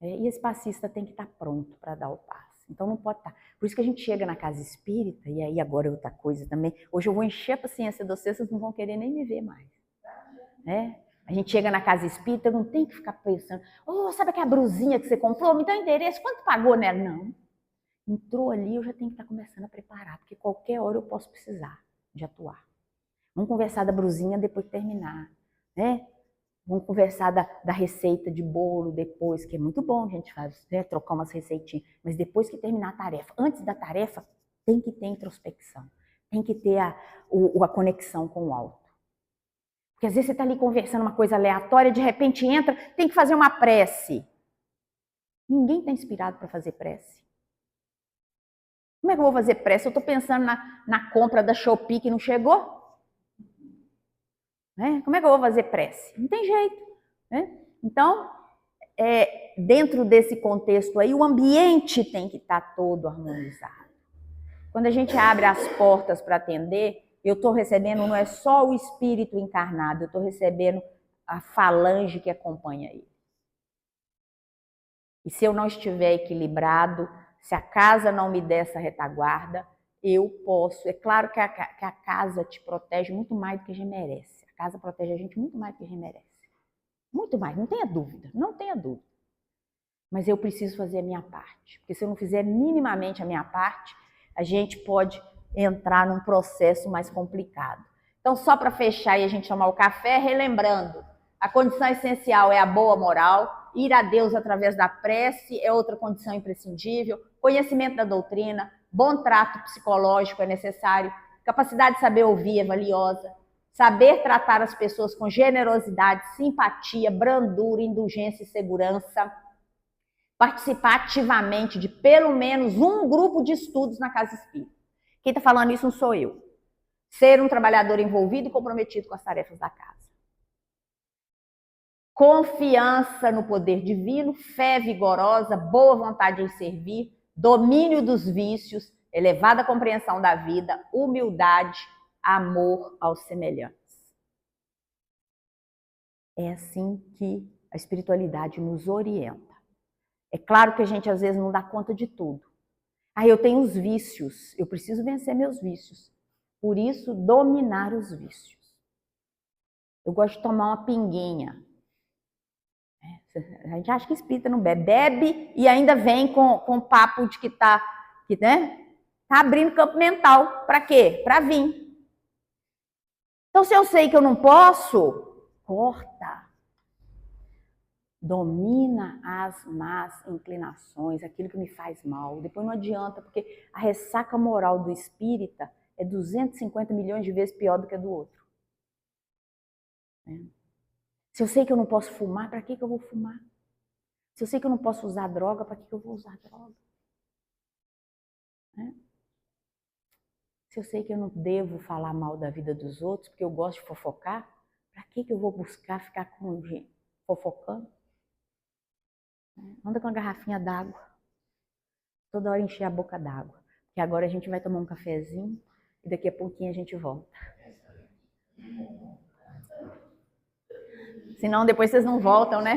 E esse passista tem que estar pronto para dar o passe. Então não pode estar. Por isso que a gente chega na casa espírita, e aí agora é outra coisa também. Hoje eu vou encher a paciência de vocês, vocês não vão querer nem me ver mais. A gente chega na casa espírita, não tem que ficar pensando, sabe aquela brusinha que você comprou? Me dá o endereço, quanto pagou nela? Não. Entrou ali, eu já tenho que estar começando a preparar, porque qualquer hora eu posso precisar de atuar. Vamos conversar da brusinha depois de terminar, né? Vamos conversar da receita de bolo depois, que é muito bom a gente faz, né? Trocar umas receitinhas. Mas depois que terminar a tarefa, antes da tarefa, tem que ter introspecção. Tem que ter a conexão com o alto. Porque às vezes você está ali conversando uma coisa aleatória, de repente entra, tem que fazer uma prece. Ninguém está inspirado para fazer prece. Como é que eu vou fazer prece? Eu estou pensando na compra da Shopee que não chegou. Como é que eu vou fazer prece? Não tem jeito. Então, dentro desse contexto aí, o ambiente tem que estar todo harmonizado. Quando a gente abre as portas para atender, eu estou recebendo, não é só o espírito encarnado, eu estou recebendo a falange que acompanha ele. E se eu não estiver equilibrado, se a casa não me der essa retaguarda, eu posso. É claro que a casa te protege muito mais do que a gente merece. A casa protege a gente muito mais do que a gente merece. Muito mais, não tenha dúvida, não tenha dúvida. Mas eu preciso fazer a minha parte. Porque se eu não fizer minimamente a minha parte, a gente pode entrar num processo mais complicado. Então, só para fechar e a gente tomar o café, relembrando, a condição essencial é a boa moral, ir a Deus através da prece é outra condição imprescindível, conhecimento da doutrina, bom trato psicológico é necessário, Capacidade de saber ouvir é valiosa. Saber tratar as pessoas com generosidade, simpatia, brandura, indulgência e segurança. Participar ativamente de pelo menos um grupo de estudos na casa espírita. Quem está falando isso não sou eu. Ser um trabalhador envolvido e comprometido com as tarefas da casa. Confiança no poder divino, fé vigorosa, boa vontade em servir, domínio dos vícios, elevada compreensão da vida, humildade, amor aos semelhantes. É assim que a espiritualidade nos orienta. É claro que a gente às vezes não dá conta de tudo. Eu tenho os vícios, eu preciso vencer meus vícios. Por isso, dominar os vícios. Eu gosto de tomar uma pinguinha. A gente acha que espírita não bebe. Bebe e ainda vem com papo de que tá abrindo campo mental. Para quê? Para vir. Então, se eu sei que eu não posso, corta. Domina as más inclinações, aquilo que me faz mal. Depois não adianta, porque a ressaca moral do espírita é 250 milhões de vezes pior do que a do outro. Se eu sei que eu não posso fumar, para que eu vou fumar? Se eu sei que eu não posso usar droga, para que eu vou usar droga? Se eu sei que eu não devo falar mal da vida dos outros, porque eu gosto de fofocar, para que eu vou buscar ficar com gente fofocando? Anda com uma garrafinha d'água. Toda hora encher a boca d'água. Porque agora a gente vai tomar um cafezinho e daqui a pouquinho a gente volta. Senão depois vocês não voltam, né?